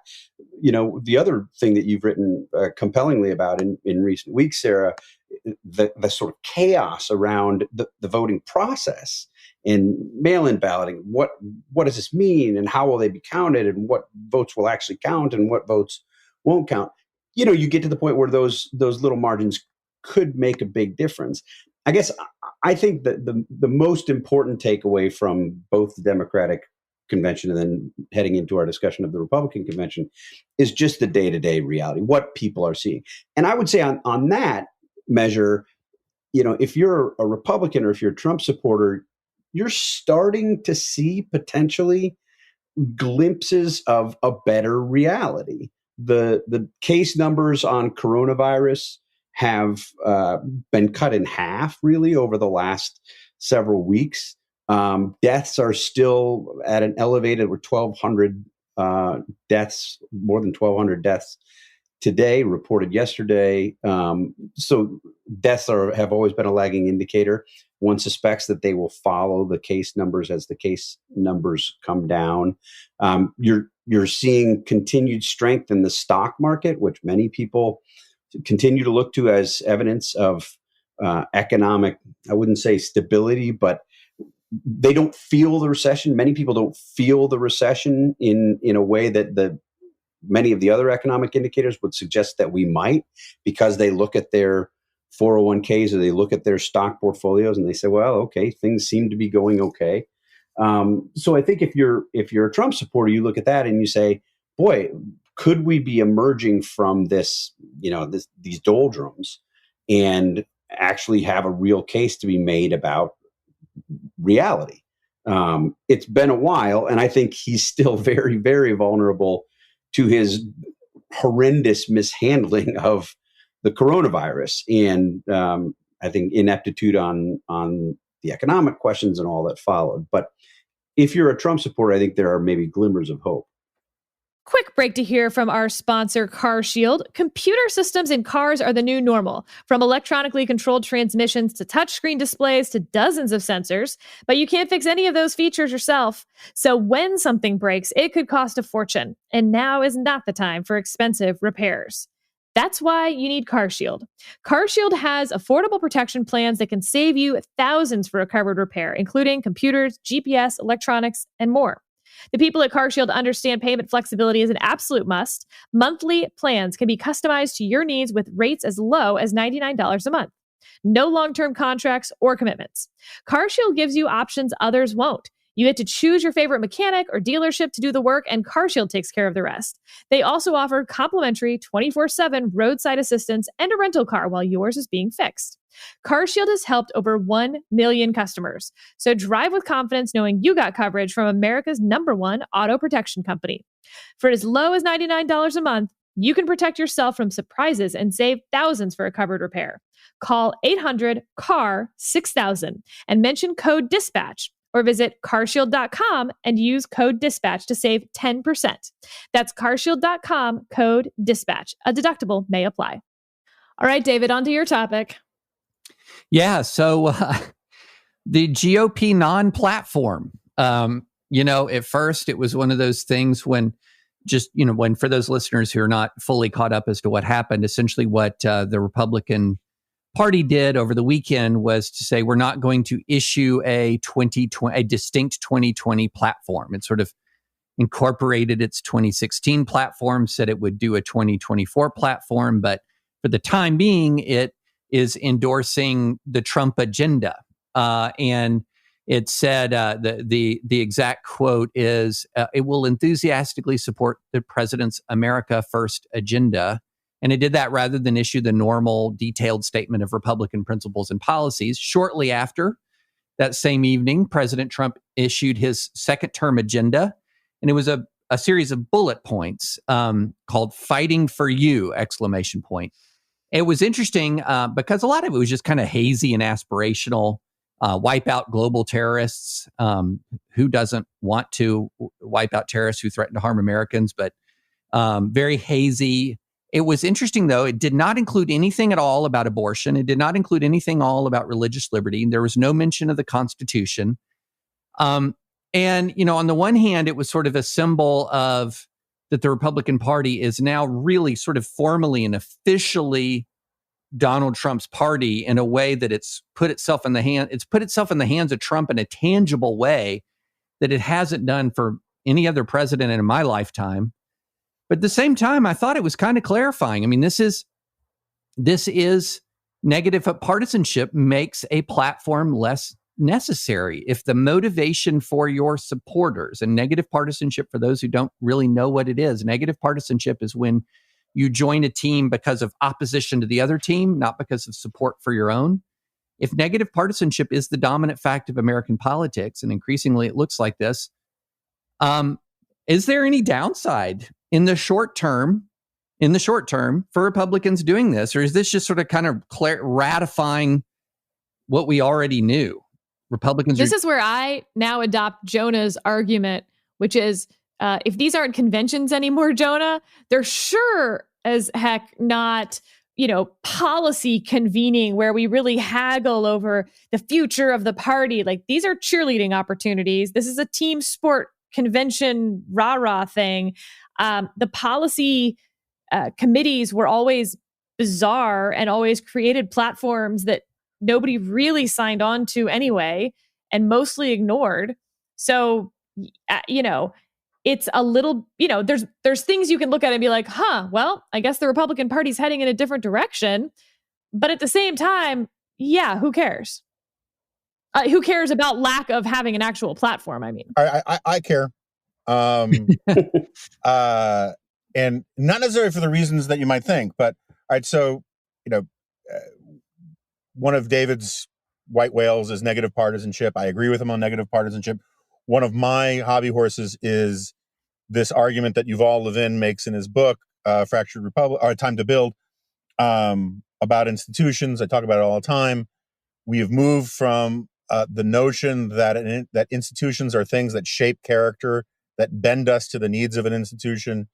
the other thing that you've written compellingly about in recent weeks, Sarah, the sort of chaos around the voting process and mail-in balloting. What does this mean, and how will they be counted, and what votes will actually count and what votes won't count? You get to the point where those little margins could make a big difference. I guess I think that the most important takeaway from both the Democratic convention and then heading into our discussion of the Republican convention is just the day-to-day reality, what people are seeing. And I would say on that measure, if you're a Republican or if you're a Trump supporter, you're starting to see potentially glimpses of a better reality. The case numbers on coronavirus have been cut in half, really, over the last several weeks. Deaths are still at an elevated, with 1,200 deaths, more than 1,200 deaths today, reported yesterday. So deaths have always been a lagging indicator. One suspects that they will follow the case numbers as the case numbers come down. You're seeing continued strength in the stock market, which many people continue to look to as evidence of economic, I wouldn't say stability, but they don't feel the recession. Many people don't feel the recession in a way that many of the other economic indicators would suggest that we might, because they look at their 401ks, or they look at their stock portfolios and they say, well, okay, things seem to be going okay. So I think if you're a Trump supporter, you look at that and you say, boy, could we be emerging from this, these doldrums and actually have a real case to be made about reality? It's been a while, and I think he's still very, very vulnerable to his horrendous mishandling of the coronavirus, and I think ineptitude on the economic questions and all that followed. But if you're a Trump supporter, I think there are maybe glimmers of hope. Quick break to hear from our sponsor, CarShield. Computer systems in cars are the new normal, from electronically controlled transmissions to touchscreen displays to dozens of sensors. But you can't fix any of those features yourself. So when something breaks, it could cost a fortune. And now is not the time for expensive repairs. That's why you need CarShield. CarShield has affordable protection plans that can save you thousands for a covered repair, including computers, GPS, electronics, and more. The people at CarShield understand payment flexibility is an absolute must. Monthly plans can be customized to your needs with rates as low as $99 a month. No long-term contracts or commitments. CarShield gives you options others won't. You get to choose your favorite mechanic or dealership to do the work, and CarShield takes care of the rest. They also offer complimentary 24/7 roadside assistance and a rental car while yours is being fixed. CarShield has helped over 1 million customers. So drive with confidence knowing you got coverage from America's #1 auto protection company. For as low as $99 a month, you can protect yourself from surprises and save thousands for a covered repair. Call 800-CAR-6000 and mention code DISPATCH, or visit carshield.com and use code DISPATCH to save 10%. That's carshield.com, code DISPATCH. A deductible may apply. All right, David, on to your topic. Yeah, so the GOP non-platform, at first it was one of those things when for those listeners who are not fully caught up as to what happened, essentially what the Republican Party did over the weekend was to say, we're not going to issue a distinct 2020 platform. It sort of incorporated its 2016 platform, said it would do a 2024 platform, but for the time being, it is endorsing the Trump agenda. And it said, the exact quote is, it will enthusiastically support the president's America First agenda. And it did that rather than issue the normal detailed statement of Republican principles and policies. Shortly after that same evening, President Trump issued his second term agenda. And it was a series of bullet points called Fighting for You! It was interesting because a lot of it was just kind of hazy and aspirational. Wipe out global terrorists. Who doesn't want to wipe out terrorists who threaten to harm Americans? But very hazy. It was interesting, though. It did not include anything at all about abortion. It did not include anything all about religious liberty. There was no mention of the Constitution. And, on the one hand, it was sort of a symbol of that the Republican Party is now really sort of formally and officially Donald Trump's party in a way that it's put itself in the hands of Trump in a tangible way that it hasn't done for any other president in my lifetime. But at the same time, I thought it was kind of clarifying. I mean, this is negative partisanship makes a platform less necessary. If the motivation for your supporters, and negative partisanship, for those who don't really know what it is, negative partisanship is when you join a team because of opposition to the other team, not because of support for your own. If negative partisanship is the dominant fact of American politics, and increasingly it looks like this, is there any downside in the short term for Republicans doing this? Or is this just sort of kind of ratifying what we already knew? This is where I now adopt Jonah's argument, which is if these aren't conventions anymore, Jonah, they're sure as heck not, policy convening where we really haggle over the future of the party. Like, these are cheerleading opportunities. This is a team sport convention rah-rah thing. The policy committees were always bizarre and always created platforms that nobody really signed on to anyway and mostly ignored. So, it's a little, there's things you can look at and be like, well, I guess the Republican Party's heading in a different direction. But at the same time, yeah, who cares? Who cares about lack of having an actual platform? I mean, I care. And not necessarily for the reasons that you might think, but all right. So, uh, one of David's white whales is negative partisanship. I agree with him on negative partisanship. One of my hobby horses is this argument that Yuval Levin makes in his book, Fractured Republic, or Time to Build, about institutions. I talk about it all the time. We have moved from the notion that that institutions are things that shape character, that bend us to the needs of an institution,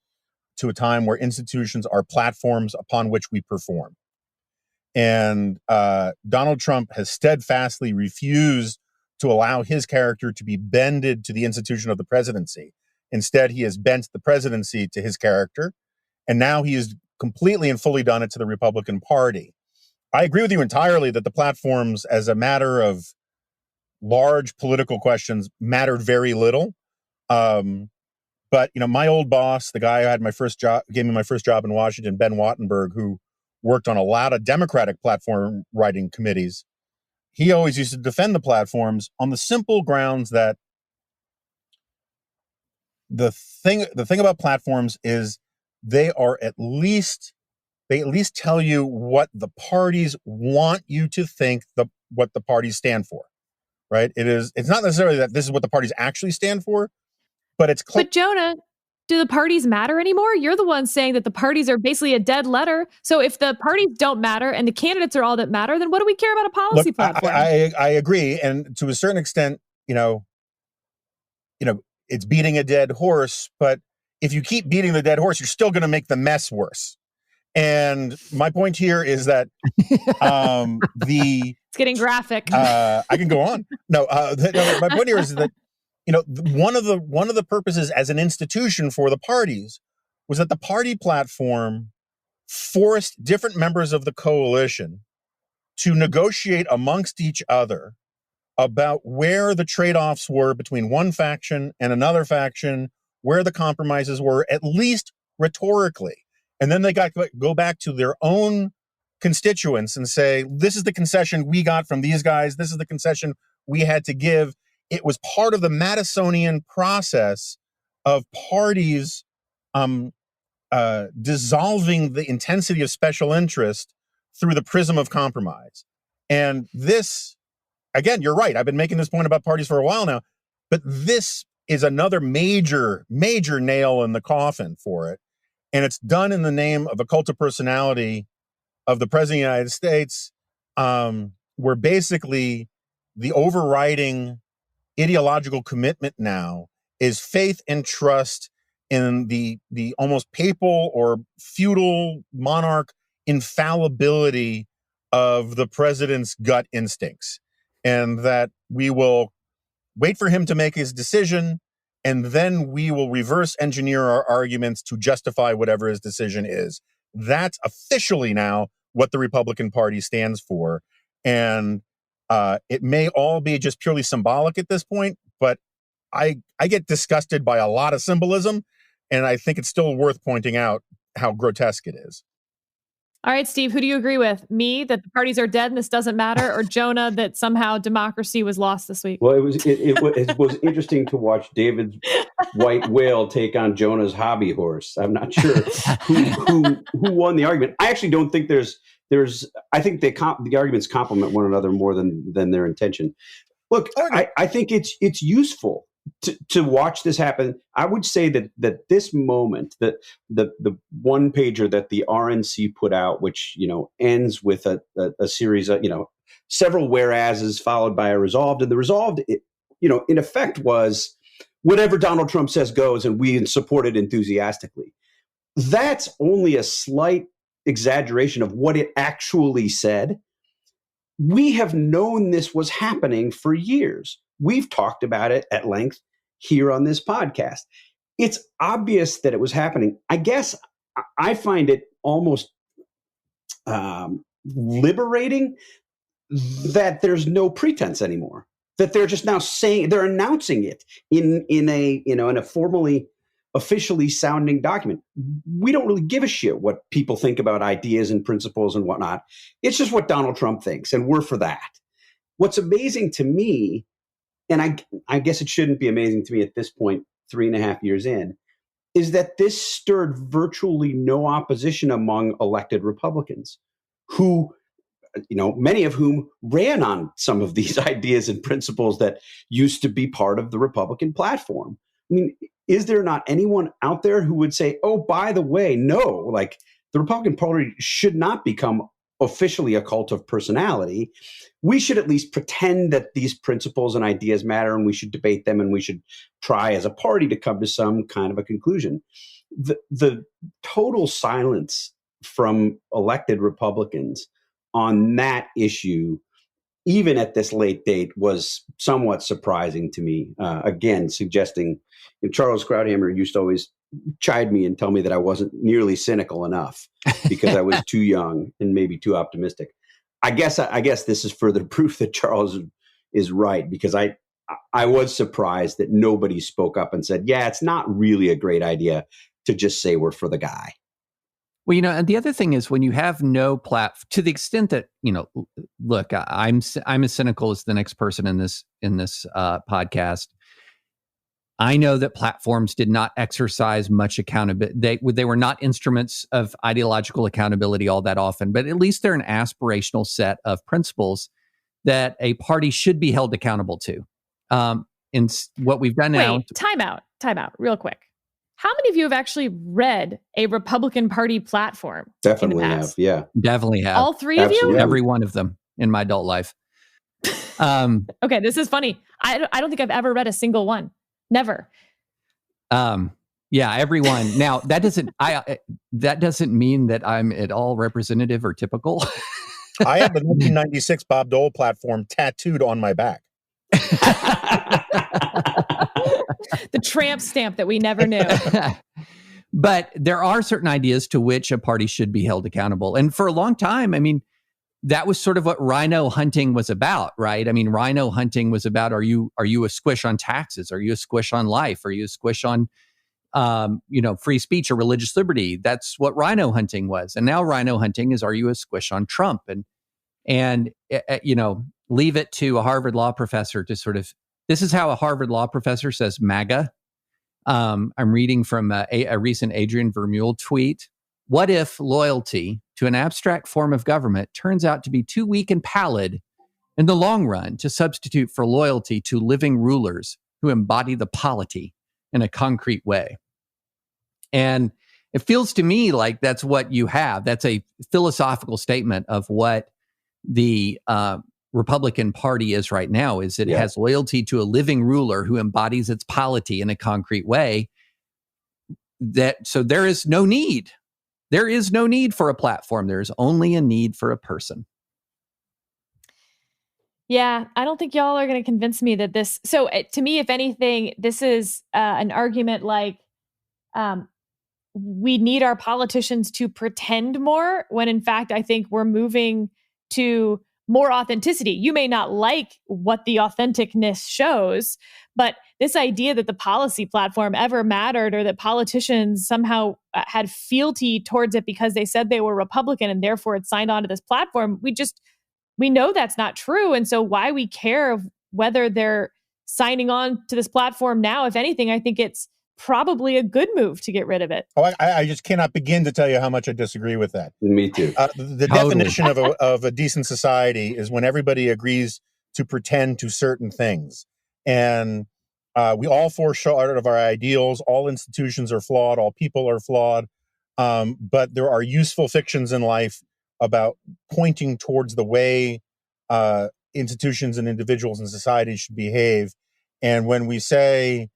to a time where institutions are platforms upon which we perform. And Donald Trump has steadfastly refused to allow his character to be bended to the institution of the presidency. Instead, he has bent the presidency to his character. And now he has completely and fully done it to the Republican Party. I agree with you entirely that the platforms, as a matter of large political questions, mattered very little. But my old boss, the guy who had gave me my first job in Washington, Ben Wattenberg, who worked on a lot of Democratic platform writing committees, he always used to defend the platforms on the simple grounds that the thing about platforms is they at least tell you what the parties want you to think what the parties stand for, right? It's not necessarily that this is what the parties actually stand for, but it's But Jonah, do the parties matter anymore? You're the one saying that the parties are basically a dead letter. So if the parties don't matter and the candidates are all that matter, then what do we care about a policy platform? I agree, and to a certain extent, it's beating a dead horse. But if you keep beating the dead horse, you're still going to make the mess worse. And my point here is that it's getting graphic. I can go on. No, my point here is that one of the purposes as an institution for the parties was that the party platform forced different members of the coalition to negotiate amongst each other about where the trade-offs were between one faction and another faction, where the compromises were, at least rhetorically. And then they go back to their own constituents and say, this is the concession we got from these guys. This is the concession we had to give. It was part of the Madisonian process of parties dissolving the intensity of special interest through the prism of compromise. And this, again, you're right. I've been making this point about parties for a while now, but this is another major, major nail in the coffin for it. And it's done in the name of a cult of personality of the President of the United States, where basically the overriding ideological commitment now is faith and trust in the almost papal or feudal monarch infallibility of the president's gut instincts, and that we will wait for him to make his decision, and then we will reverse engineer our arguments to justify whatever his decision is. That's officially now what the Republican Party stands for. And it may all be just purely symbolic at this point, but I get disgusted by a lot of symbolism, and I think it's still worth pointing out how grotesque it is. All right, Steve, who do you agree with? Me, that the parties are dead and this doesn't matter, or Jonah, that somehow democracy was lost this week? Well, it was interesting to watch David's white whale take on Jonah's hobby horse. I'm not sure who won the argument. I actually don't think there's. I think the arguments complement one another more than their intention. Look, I think it's useful to watch this happen. I would say that this moment, that the one pager that the RNC put out, which ends with a series of several whereases followed by a resolved, and the resolved in effect was whatever Donald Trump says goes, and we support it enthusiastically. That's only a slight exaggeration of what it actually said. We have known this was happening for years. We've talked about it at length here on this podcast. It's obvious that it was happening. I guess I find it almost liberating that there's no pretense anymore, that they're just now they're announcing it in a formally officially sounding document. We don't really give a shit what people think about ideas and principles and whatnot. It's just what Donald Trump thinks, and we're for that. What's amazing to me, and I guess it shouldn't be amazing to me at this point, 3.5 years in, is that this stirred virtually no opposition among elected Republicans who, many of whom ran on some of these ideas and principles that used to be part of the Republican platform. I mean, is there not anyone out there who would say, oh, by the way, no, like the Republican Party should not become officially a cult of personality. We should at least pretend that these principles and ideas matter, and we should debate them, and we should try as a party to come to some kind of a conclusion. The total silence from elected Republicans on that issue, even at this late date, was somewhat surprising to me. Again, suggesting, Charles Krauthammer used to always chide me and tell me that I wasn't nearly cynical enough because I was too young and maybe too optimistic. I guess this is further proof that Charles is right, because I was surprised that nobody spoke up and said, yeah, it's not really a great idea to just say we're for the guy. Well, and the other thing is when you have no platform, to the extent that, look, I'm as cynical as the next person in this podcast. I know that platforms did not exercise much accountability. They were not instruments of ideological accountability all that often, but at least they're an aspirational set of principles that a party should be held accountable to. And what we've done now. Time out, real quick. How many of you have actually read a Republican Party platform? Definitely have, yeah. Definitely have. All three of you? Every one of them in my adult life. Okay, this is funny. I don't think I've ever read a single one. Never. Yeah, everyone. Now that doesn't mean that I'm at all representative or typical. I have the 1996 Bob Dole platform tattooed on my back. The tramp stamp that we never knew. But there are certain ideas to which a party should be held accountable. And for a long time, I mean, that was sort of what rhino hunting was about, right? I mean, rhino hunting was about, are you a squish on taxes? Are you a squish on life? Are you a squish on, free speech or religious liberty? That's what rhino hunting was. And now rhino hunting is, are you a squish on Trump? And leave it to a Harvard law professor to sort of, this is how a Harvard law professor says MAGA. I'm reading from a recent Adrian Vermeule tweet. What if loyalty to an abstract form of government turns out to be too weak and pallid in the long run to substitute for loyalty to living rulers who embody the polity in a concrete way? And it feels to me like that's what you have. That's a philosophical statement of what the Republican Party is right now, is it has loyalty to a living ruler who embodies its polity in a concrete way. So there is no need. There is no need for a platform. There is only a need for a person. Yeah, I don't think y'all are going to convince me that this. So to me, if anything, this is an argument like we need our politicians to pretend more, when in fact, I think we're moving to more authenticity. You may not like what the authenticness shows, but this idea that the policy platform ever mattered, or that politicians somehow had fealty towards it because they said they were Republican and therefore it signed on to this platform, we know that's not true. And so why we care of whether they're signing on to this platform now, if anything, I think it's probably a good move to get rid of it. Oh, I just cannot begin to tell you how much I disagree with that. Me too. The definition of a decent society is when everybody agrees to pretend to certain things. And we all fall short of our ideals. All institutions are flawed. All people are flawed. But there are useful fictions in life about pointing towards the way institutions and individuals and societies should behave. And when we say,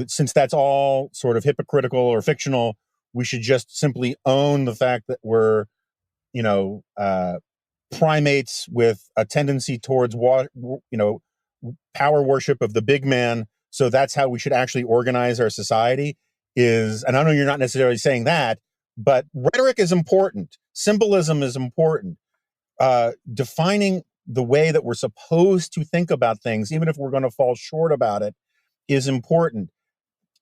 since that's all sort of hypocritical or fictional, we should just simply own the fact that we're, primates with a tendency towards power worship of the big man. So that's how we should actually organize our society. And I know you're not necessarily saying that, but rhetoric is important. Symbolism is important. Defining the way that we're supposed to think about things, even if we're going to fall short about it, is important.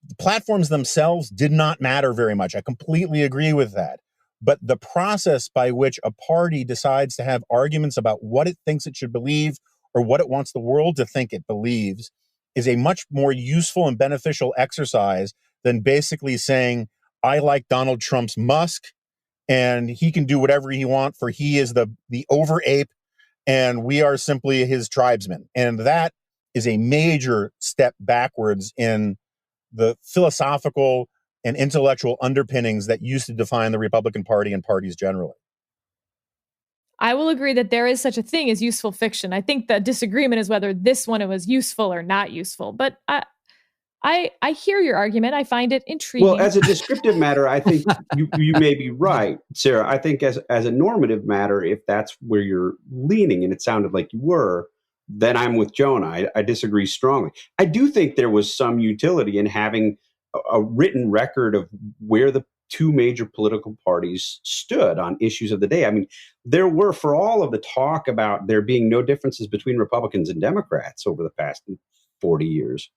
The platforms themselves did not matter very much. I completely agree with that. But the process by which a party decides to have arguments about what it thinks it should believe or what it wants the world to think it believes is a much more useful and beneficial exercise than basically saying, I like Donald Trump's Musk and he can do whatever he wants, for he is the over ape and we are simply his tribesmen. And that is a major step backwards in the philosophical and intellectual underpinnings that used to define the Republican Party and parties generally. I will agree that there is such a thing as useful fiction. I think the disagreement is whether this one was useful or not useful. But I hear your argument. I find it intriguing. Well, as a descriptive matter, I think you may be right, Sarah. I think as a normative matter, if that's where you're leaning, and it sounded like you were, then I'm with Jonah. I disagree strongly. I do think there was some utility in having a written record of where the two major political parties stood on issues of the day. I mean, there were, for all of the talk about there being no differences between Republicans and Democrats over the past 40 years,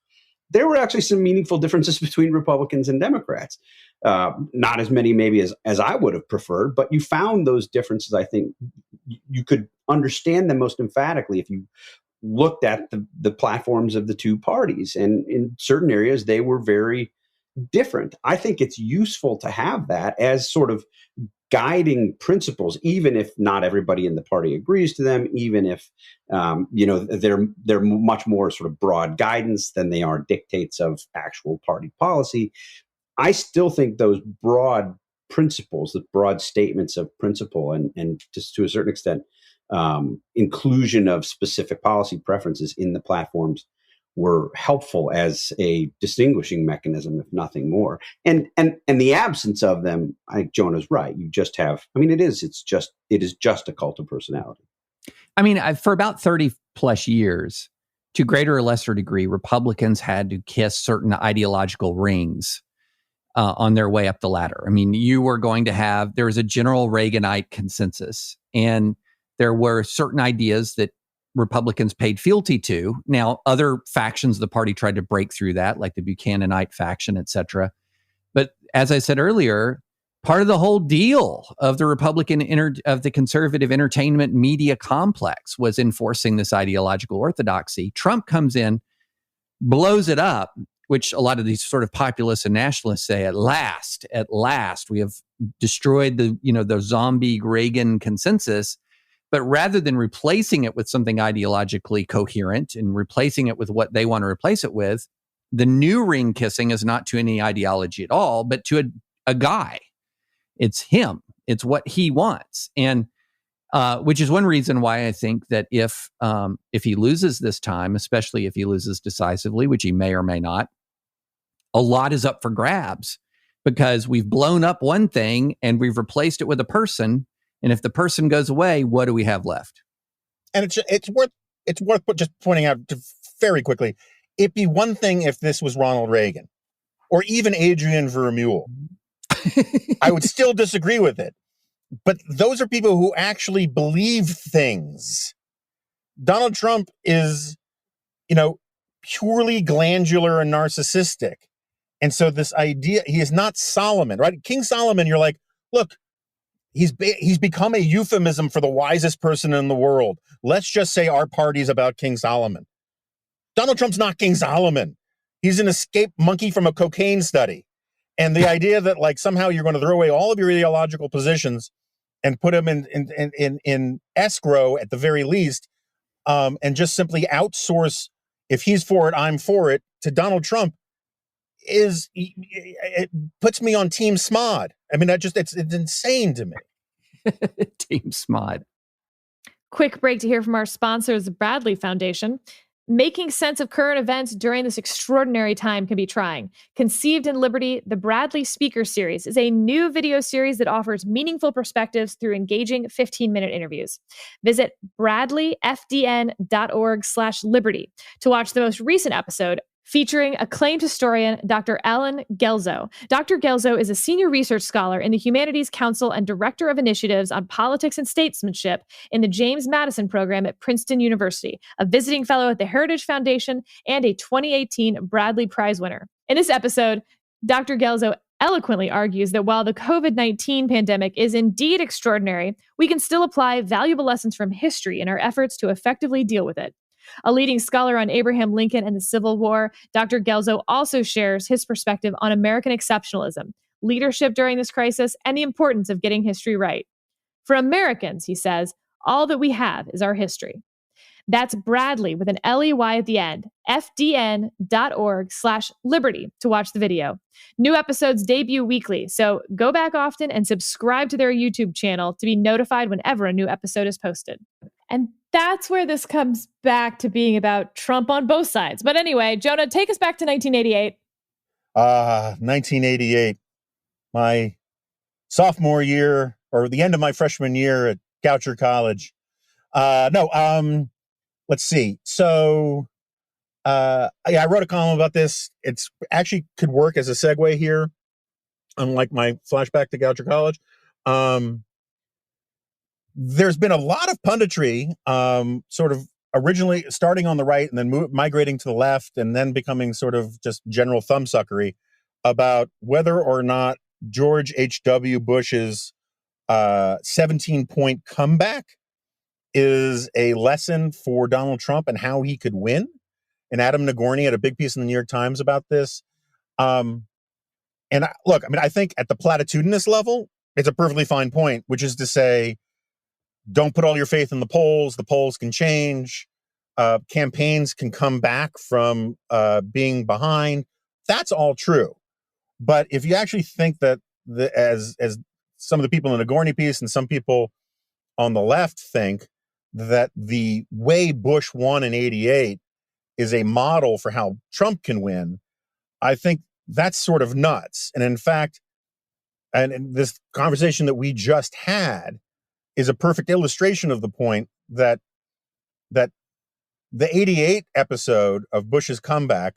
there were actually some meaningful differences between Republicans and Democrats. Not as many maybe as I would have preferred, but you found those differences. I think you could understand them most emphatically if you looked at the platforms of the two parties. And in certain areas, they were very different. I think it's useful to have that as sort of guiding principles, even if not everybody in the party agrees to them, even if they're much more sort of broad guidance than they are dictates of actual party policy. I still think those broad principles, the broad statements of principle, and just to a certain extent, inclusion of specific policy preferences in the platforms were helpful as a distinguishing mechanism, if nothing more. And the absence of them, I think Jonah's right. You just have, I mean, it is just a cult of personality. I mean, for about 30 plus years, to greater or lesser degree, Republicans had to kiss certain ideological rings on their way up the ladder. I mean, you were going to have, there was a general Reaganite consensus, and there were certain ideas that Republicans paid fealty to. Now, other factions of the party tried to break through that, like the Buchananite faction, et cetera. But as I said earlier, part of the whole deal of the of the conservative entertainment media complex was enforcing this ideological orthodoxy. Trump comes in, blows it up, which a lot of these sort of populists and nationalists say, at last, we have destroyed the zombie Reagan consensus. But rather than replacing it with something ideologically coherent and replacing it with what they want to replace it with, the new ring kissing is not to any ideology at all, but to a guy. It's him. It's what he wants. And which is one reason why I think that if he loses this time, especially if he loses decisively, which he may or may not, a lot is up for grabs, because we've blown up one thing and we've replaced it with a person. And if the person goes away, what do we have left? And it's worth just pointing out very quickly. It'd be one thing if this was Ronald Reagan or even Adrian Vermeule. I would still disagree with it. But those are people who actually believe things. Donald Trump is, purely glandular and narcissistic. And so this idea, he is not Solomon, right? King Solomon, you're like, look, he's become a euphemism for the wisest person in the world. Let's just say our party's about King Solomon. Donald Trump's not King Solomon. He's an escaped monkey from a cocaine study. And the idea that like somehow you're going to throw away all of your ideological positions and put them in escrow at the very least, and just simply outsource, if he's for it, I'm for it, to Donald Trump, it puts me on Team Smod. I mean, it's insane to me. Team Smod. Quick break to hear from our sponsors, the Bradley Foundation. Making sense of current events during this extraordinary time can be trying. Conceived in Liberty, the Bradley Speaker Series is a new video series that offers meaningful perspectives through engaging 15-minute interviews. Visit bradleyfdn.org/liberty to watch the most recent episode, featuring acclaimed historian Dr. Ellen Gelzo. Dr. Gelzo is a senior research scholar in the Humanities Council and director of initiatives on politics and statesmanship in the James Madison program at Princeton University, a visiting fellow at the Heritage Foundation, and a 2018 Bradley Prize winner. In this episode, Dr. Gelzo eloquently argues that while the COVID-19 pandemic is indeed extraordinary, we can still apply valuable lessons from history in our efforts to effectively deal with it. A leading scholar on Abraham Lincoln and the Civil War, Dr. Gelzo also shares his perspective on American exceptionalism, leadership during this crisis, and the importance of getting history right. For Americans, he says, all that we have is our history. That's Bradley with an LEY at the end, fdn.org/liberty to watch the video. New episodes debut weekly, so go back often and subscribe to their YouTube channel to be notified whenever a new episode is posted. And that's where this comes back to being about Trump on both sides. But anyway, Jonah, take us back to 1988. 1988, my sophomore year, or the end of my freshman year at Goucher College. Let's see. So, I wrote a column about this. It's actually could work as a segue here, unlike my flashback to Goucher College. There's been a lot of punditry, sort of originally starting on the right and then migrating to the left and then becoming sort of just general thumbsuckery about whether or not George H.W. Bush's 17-point comeback is a lesson for Donald Trump and how he could win. And Adam Nagorny had a big piece in the New York Times about this. I think at the platitudinous level, it's a perfectly fine point, which is to say, don't put all your faith in the polls. The polls can change. Campaigns can come back from being behind. That's all true. But if you actually think that as some of the people in the Nagorny piece and some people on the left think that the way Bush won in 88 is a model for how Trump can win, I think that's sort of nuts. And in fact, and this conversation that we just had is a perfect illustration of the point that the 88 episode of Bush's comeback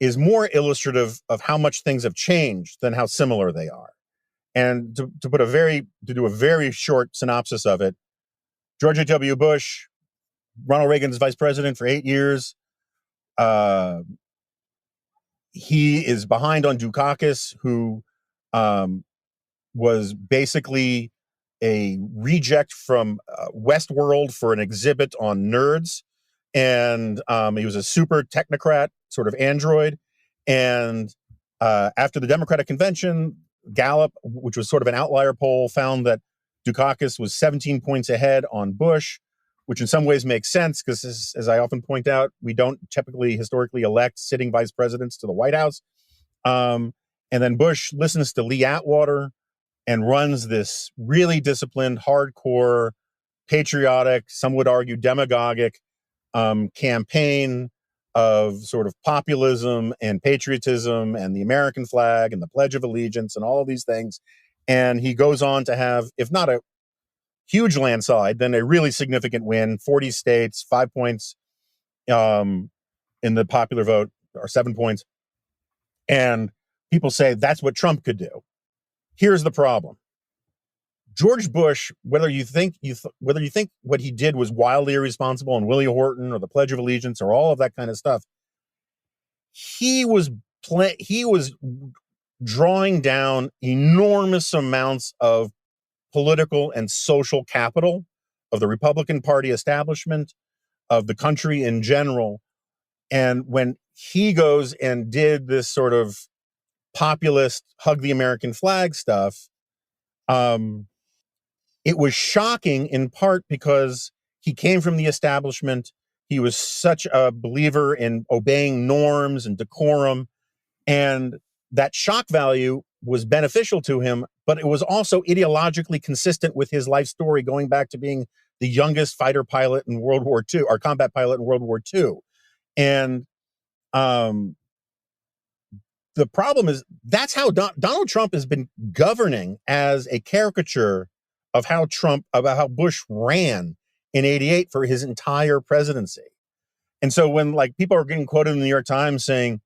is more illustrative of how much things have changed than how similar they are. And to do a very short synopsis of it, George H.W. Bush, Ronald Reagan's vice president for 8 years. He is behind on Dukakis, who was basically a reject from Westworld for an exhibit on nerds. And he was a super technocrat, sort of android. And after the Democratic Convention, Gallup, which was sort of an outlier poll, found that Dukakis was 17 points ahead on Bush, which in some ways makes sense because, as I often point out, we don't typically historically elect sitting vice presidents to the White House. And then Bush listens to Lee Atwater and runs this really disciplined, hardcore, patriotic, some would argue demagogic campaign of sort of populism and patriotism and the American flag and the Pledge of Allegiance and all of these things. And he goes on to have, if not a huge landslide, then a really significant win, 40 states, 5 points in the popular vote, or 7 points. And people say that's what Trump could do. Here's the problem. George Bush, whether you think what he did was wildly irresponsible and Willie Horton or the Pledge of Allegiance or all of that kind of stuff, he was drawing down enormous amounts of political and social capital of the Republican Party establishment, of the country in general. And when he goes and did this sort of populist hug the American flag stuff, it was shocking in part because he came from the establishment. He was such a believer in obeying norms and decorum. And that shock value was beneficial to him, but it was also ideologically consistent with his life story, going back to being the youngest fighter pilot in World War II, or combat pilot in World War II. And the problem is that's how Donald Trump has been governing as a caricature of how Bush ran in 88 for his entire presidency. And so when people are getting quoted in the New York Times saying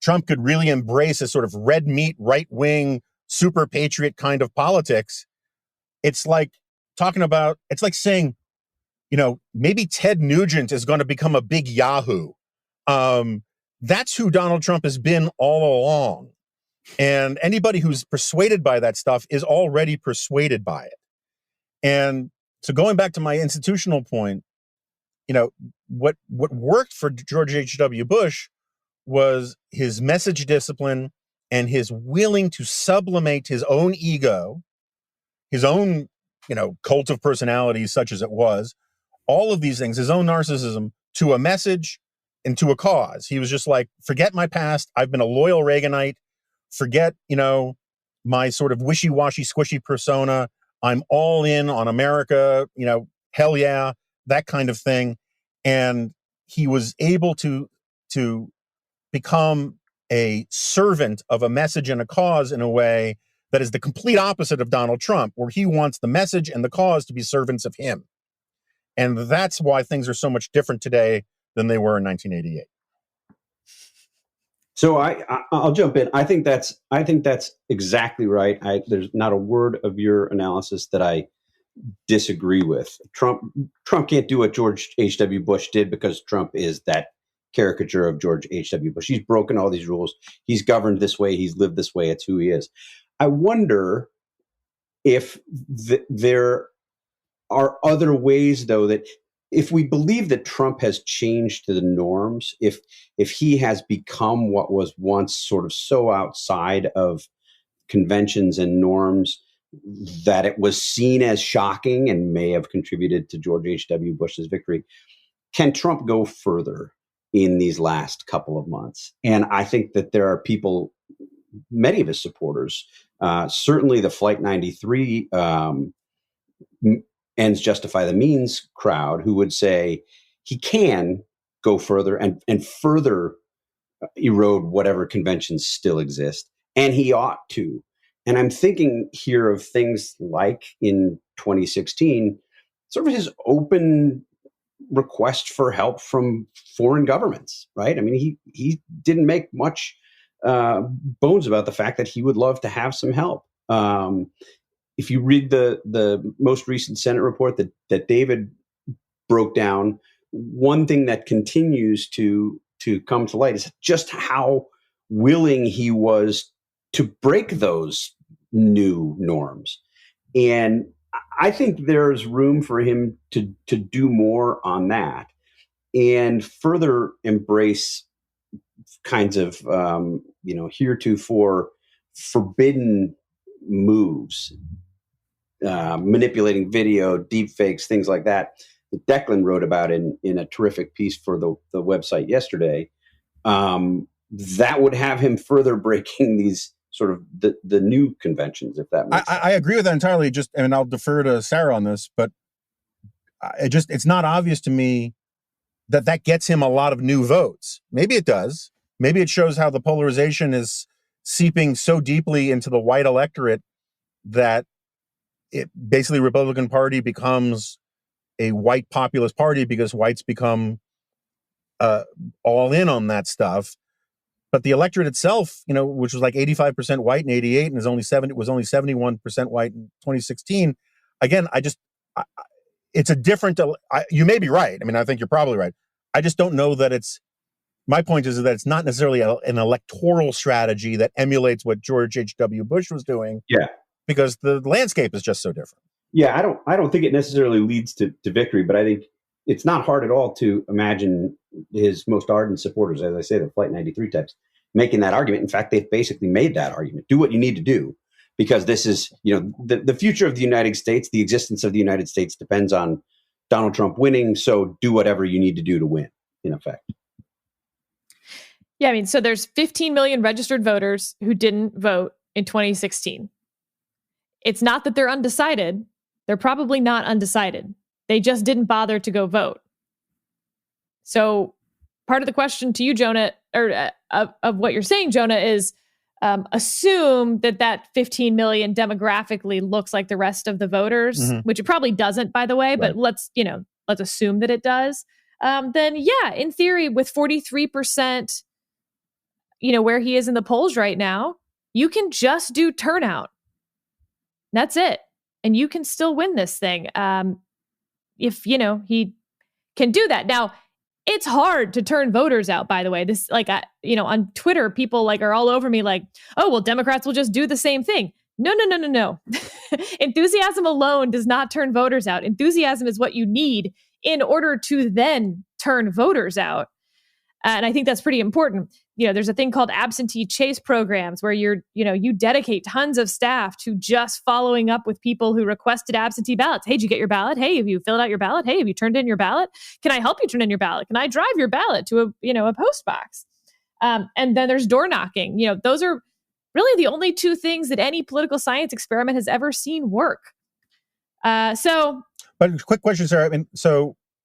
Trump could really embrace a sort of red meat, right wing, super patriot kind of politics, it's like saying, maybe Ted Nugent is going to become a big Yahoo. That's who Donald Trump has been all along. And anybody who's persuaded by that stuff is already persuaded by it. And so going back to my institutional point, what worked for George H.W. Bush was his message discipline and his willing to sublimate his own ego, his own, cult of personality, such as it was, all of these things, his own narcissism, to a message and to a cause. He was just like, forget my past. I've been a loyal Reaganite. Forget, my sort of wishy-washy, squishy persona. I'm all in on America, hell yeah, that kind of thing. And he was able to become a servant of a message and a cause in a way that is the complete opposite of Donald Trump, where he wants the message and the cause to be servants of him. And that's why things are so much different today than they were in 1988. So I'll jump in. I think that's exactly right. There's not a word of your analysis that I disagree with. Trump can't do what George H.W. Bush did, because Trump is that caricature of George H.W. Bush. He's broken all these rules. He's governed this way. He's lived this way. It's who he is. I wonder if there are other ways, though, that if we believe that Trump has changed the norms, if he has become what was once sort of so outside of conventions and norms that it was seen as shocking and may have contributed to George H.W. Bush's victory, can Trump go further in these last couple of months? And I think that there are people, many of his supporters, certainly the Flight 93 ends justify the means crowd, who would say he can go further and further erode whatever conventions still exist, and he ought to. And I'm thinking here of things like in 2016, sort of his open request for help from foreign governments, right? I mean, he didn't make much bones about the fact that he would love to have some help. If you read the most recent Senate report that David broke down, one thing that continues to come to light is just how willing he was to break those new norms. And I think there's room for him to do more on that and further embrace kinds of heretofore forbidden moves, manipulating video, deep fakes, things like that Declan wrote about in a terrific piece for the website yesterday. That would have him further breaking these sort of the new conventions, if that makes sense. I agree with that entirely. I'll defer to Sarah on this, but it's not obvious to me that gets him a lot of new votes. Maybe it does. Maybe it shows how the polarization is seeping so deeply into the white electorate that it basically Republican Party becomes a white populist party because whites become all in on that stuff. But the electorate itself, which was like 85% white in 88 and was only 71% white in 2016. Again, it's a different, you may be right. I mean, I think you're probably right. I just don't know that my point is that it's not necessarily an electoral strategy that emulates what George H.W. Bush was doing. Yeah. Because the landscape is just so different. Yeah, I don't think it necessarily leads to victory, but I think it's not hard at all to imagine his most ardent supporters, as I say, the Flight 93 types, making that argument. In fact, they've basically made that argument. Do what you need to do, because this is, the future of the United States, the existence of the United States depends on Donald Trump winning. So do whatever you need to do to win, in effect. Yeah, I mean, so there's 15 million registered voters who didn't vote in 2016. It's not that they're undecided. They're probably not undecided. They just didn't bother to go vote. So part of the question to you, Jonah, or of what you're saying, Jonah, is assume that 15 million demographically looks like the rest of the voters, which it probably doesn't, by the way, Right. but let's assume that it does. Then yeah, in theory, with 43%, where he is in the polls right now, you can just do turnout. That's it. And you can still win this thing. If, he can do that. Now, It's hard to turn voters out, by the way. This, like, on Twitter, people like are all over me like, oh, well, Democrats will just do the same thing. No. Enthusiasm alone does not turn voters out. Enthusiasm is what you need in order to then turn voters out. And I think that's pretty important. There's a thing called absentee chase programs where you dedicate tons of staff to just following up with people who requested absentee ballots. Hey, did you get your ballot? Hey, have you filled out your ballot? Hey, have you turned in your ballot? Can I help you turn in your ballot? Can I drive your ballot to a post box? And then there's door knocking. Those are really the only two things that any political science experiment has ever seen work. But quick question, Sarah. I mean,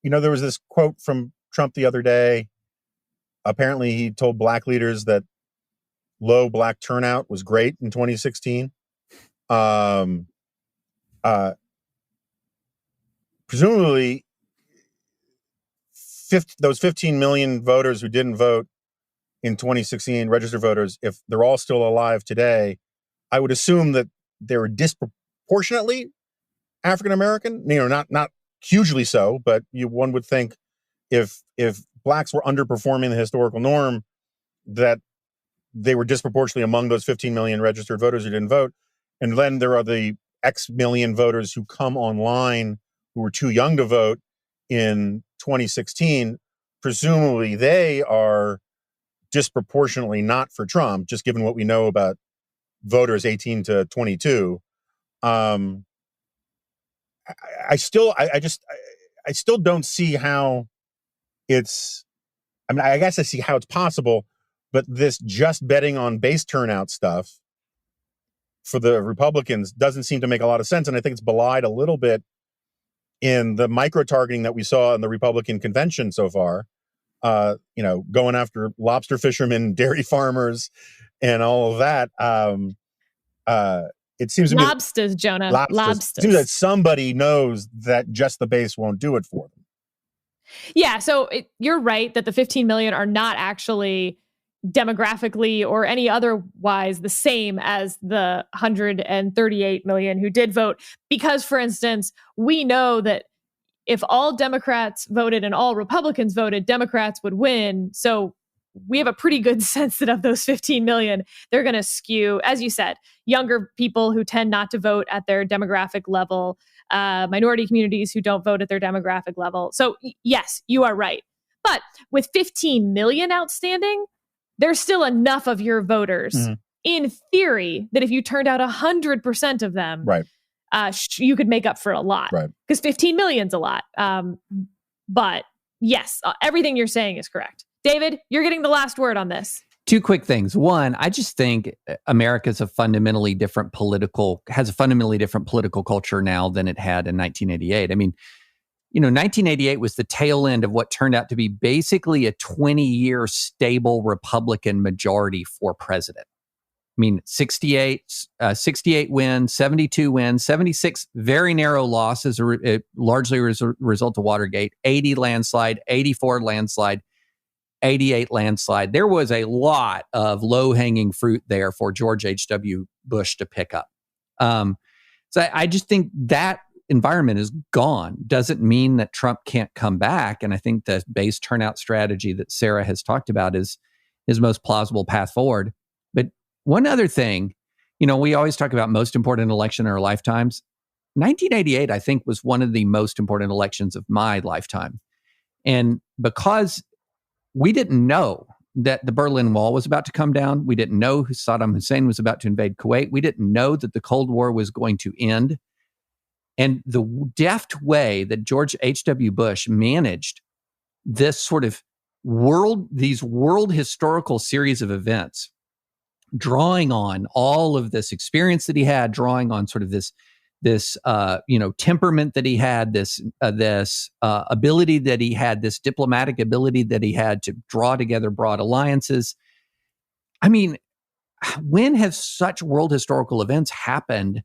there was this quote from Trump the other day. Apparently, he told black leaders that low black turnout was great in 2016. Presumably, those 15 million voters who didn't vote in 2016, registered voters, if they're all still alive today, I would assume that they were disproportionately African American. Not hugely so, but one would think if blacks were underperforming the historical norm, that they were disproportionately among those 15 million registered voters who didn't vote. And then there are the X million voters who come online who were too young to vote in 2016. Presumably they are disproportionately not for Trump, just given what we know about voters 18 to 22. I still don't see how it's, I guess I see how it's possible, but this just betting on base turnout stuff for the Republicans doesn't seem to make a lot of sense. And I think it's belied a little bit in the micro-targeting that we saw in the Republican convention so far, going after lobster fishermen, dairy farmers, and all of that. It seems to me... Lobsters, Jonah. Lobsters. It seems that somebody knows that just the base won't do it for them. Yeah, so you're right that the 15 million are not actually demographically or any otherwise the same as the 138 million who did vote. Because, for instance, we know that if all Democrats voted and all Republicans voted, Democrats would win. So we have a pretty good sense that of those 15 million, they're going to skew, as you said, younger people who tend not to vote at their demographic level, minority communities who don't vote at their demographic level. So yes, you are right. But with 15 million outstanding, there's still enough of your voters, in theory, that if you turned out 100% of them, right, you could make up for a lot. Right. Because 15 million's a lot. But yes, everything you're saying is correct. David, you're getting the last word on this. Two quick things. One, I just think America's has a fundamentally different political culture now than it had in 1988. I mean, 1988 was the tail end of what turned out to be basically a 20-year stable Republican majority for president. I mean, 68 wins, 72 wins, 76 very narrow losses, largely as a result of Watergate, 80 landslide, 84 landslide, 88 landslide. There was a lot of low-hanging fruit there for George H.W. Bush to pick up. So I just think that environment is gone. Doesn't mean that Trump can't come back. And I think the base turnout strategy that Sarah has talked about is his most plausible path forward. But one other thing, we always talk about most important election in our lifetimes. 1988, I think, was one of the most important elections of my lifetime. And because we didn't know that the Berlin Wall was about to come down, we didn't know Saddam Hussein was about to invade Kuwait, we didn't know that the Cold War was going to end. And the deft way that George H.W. Bush managed this sort of these world historical series of events, drawing on all of this experience that he had, drawing on sort of this temperament that he had, this ability that he had, this diplomatic ability that he had to draw together broad alliances. I mean, when have such world historical events happened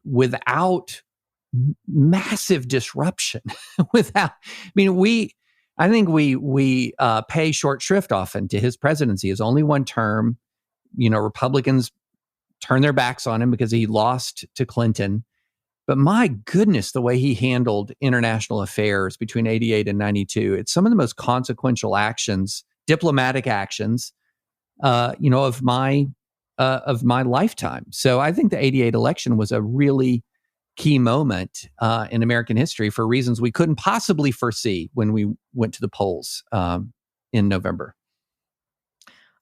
without massive disruption? I think we pay short shrift often to his presidency. It's only one term. Republicans turn their backs on him because he lost to Clinton. But my goodness, the way he handled international affairs between 88 and 92, it's some of the most consequential actions, diplomatic actions, of my lifetime. So I think the 88 election was a really key moment in American history for reasons we couldn't possibly foresee when we went to the polls in November.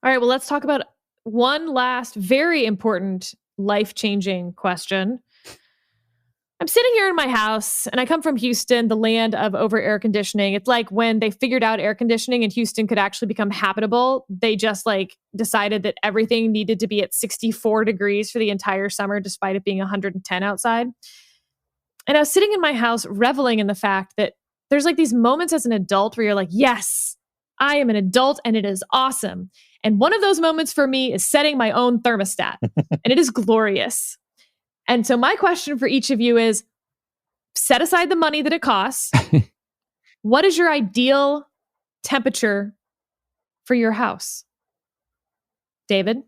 All right, well, let's talk about one last very important life-changing question. I'm sitting here in my house, and I come from Houston, the land of over air conditioning. It's like when they figured out air conditioning and Houston could actually become habitable, they just decided that everything needed to be at 64 degrees for the entire summer, despite it being 110 outside. And I was sitting in my house reveling in the fact that there's these moments as an adult where you're like, yes, I am an adult and it is awesome. And one of those moments for me is setting my own thermostat, and it is glorious. And so my question for each of you is, set aside the money that it costs. What is your ideal temperature for your house? David?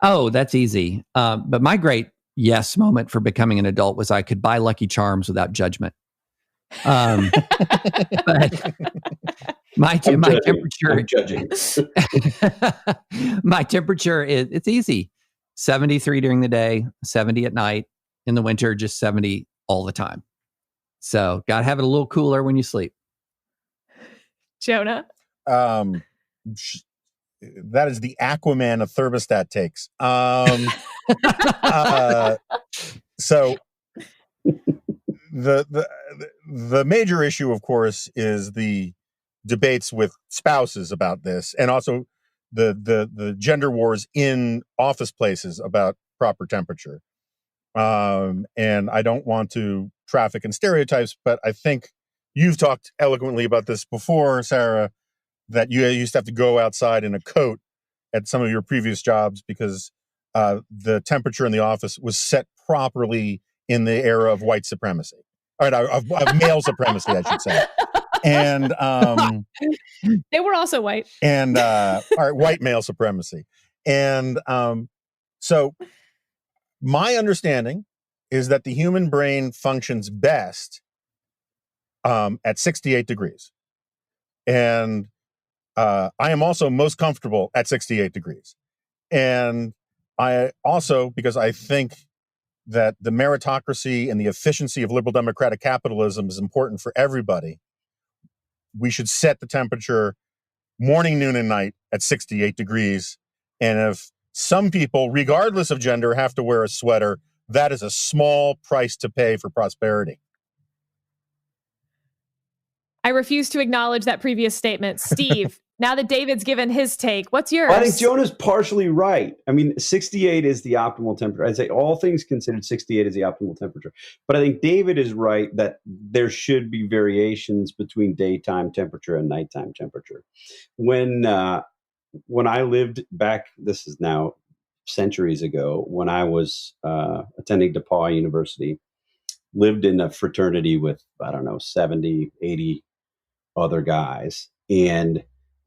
Oh, that's easy. But my great yes moment for becoming an adult was I could buy Lucky Charms without judgment. But my temperature, I'm judging. my temperature it's easy. 73 during the day, 70 at night. In the winter, just 70 all the time. So got to have it a little cooler when you sleep. Jonah? That is the Aquaman a thermostat takes. So the major issue, of course, is the debates with spouses about this, and also the gender wars in office places about proper temperature. And I don't want to traffic in stereotypes, but I think you've talked eloquently about this before, Sarah, that you used to have to go outside in a coat at some of your previous jobs because the temperature in the office was set properly in the era of white supremacy. All right, of male supremacy, I should say. And they were also white. And all right, white male supremacy. And so my understanding is that the human brain functions best at 68 degrees. And I am also most comfortable at 68 degrees. And I also, because I think that the meritocracy and the efficiency of liberal democratic capitalism is important for everybody, we should set the temperature morning, noon, and night at 68 degrees. And if some people, regardless of gender, have to wear a sweater, that is a small price to pay for prosperity. I refuse to acknowledge that previous statement. Steve, now that David's given his take, what's yours? I think Jonah's partially right. I mean, 68 is the optimal temperature. I'd say all things considered, 68 is the optimal temperature. But I think David is right that there should be variations between daytime temperature and nighttime temperature. When I lived back, this is now centuries ago, when I was attending DePauw University, lived in a fraternity with, 70, 80 other guys. And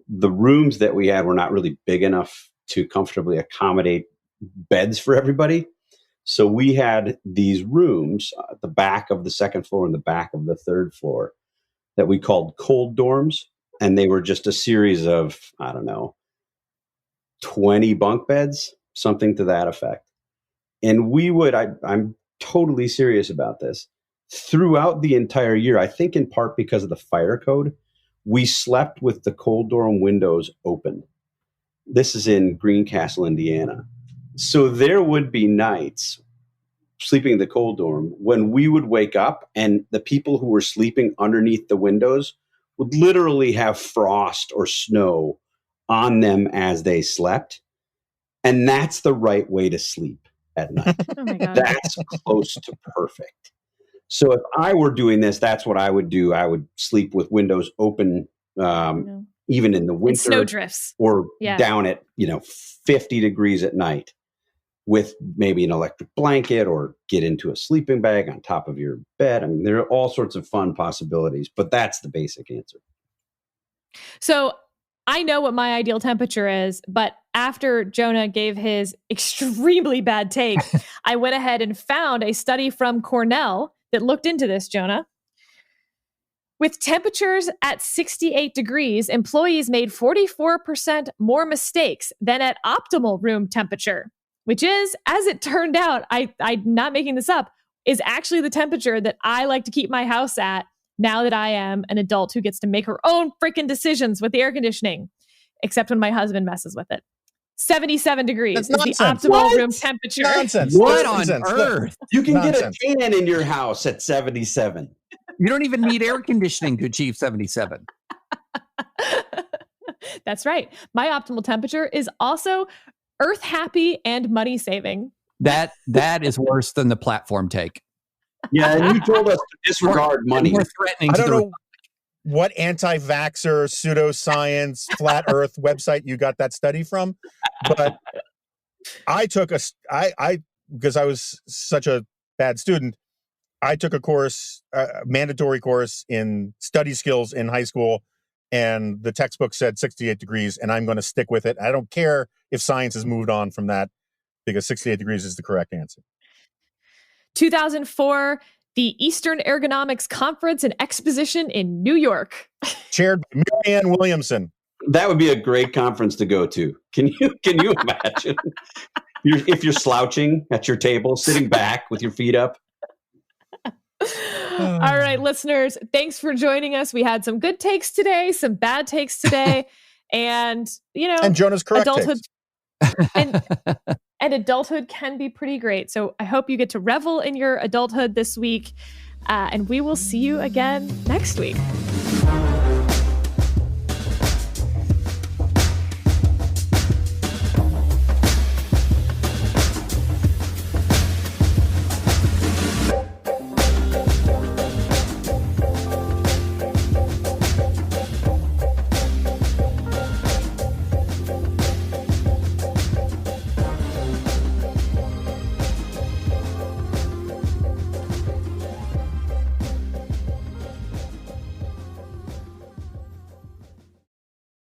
the rooms that we had were not really big enough to comfortably accommodate beds for everybody. So we had these rooms at the back of the second floor and the back of the third floor that we called cold dorms. And they were just a series of, 20 bunk beds, something to that effect. And we would, I'm totally serious about this, throughout the entire year, I think in part because of the fire code, we slept with the cold dorm windows open. This is in Greencastle, Indiana. So there would be nights sleeping in the cold dorm when we would wake up and the people who were sleeping underneath the windows would literally have frost or snow on them as they slept. And that's the right way to sleep at night. Oh my God. That's close to perfect. So if I were doing this, that's what I would do. I would sleep with windows open, even in the winter. And snow drifts. Or down at, 50 degrees at night with maybe an electric blanket, or get into a sleeping bag on top of your bed. I mean, there are all sorts of fun possibilities, but that's the basic answer. So I know what my ideal temperature is, but after Jonah gave his extremely bad take, I went ahead and found a study from Cornell that looked into this, Jonah. With temperatures at 68 degrees, employees made 44% more mistakes than at optimal room temperature, which is, as it turned out, I'm not making this up, is actually the temperature that I like to keep my house at now that I am an adult who gets to make her own freaking decisions with the air conditioning, except when my husband messes with it. 77 degrees is the optimal room temperature. Nonsense. What Nonsense. on earth? You can get a tan in your house at 77. You don't even need air conditioning to achieve 77. That's right. My optimal temperature is also earth happy and money saving. That is worse than the platform take. Yeah, and you told us to disregard money. More threatening. I don't know what anti-vaxxer, pseudoscience, flat Earth website you got that study from, but I took because I was such a bad student, I took a course, mandatory course in study skills in high school, and the textbook said 68 degrees, and I'm going to stick with it. I don't care if science has moved on from that, because 68 degrees is the correct answer. 2004, the Eastern Ergonomics Conference and Exposition in New York. Chaired by Marianne Williamson. That would be a great conference to go to. Can you imagine? If you're slouching at your table, sitting back with your feet up. All right, listeners, thanks for joining us. We had some good takes today, some bad takes today, and Jonah's correct adulthood takes. and adulthood can be pretty great. So I hope you get to revel in your adulthood this week, and we will see you again next week.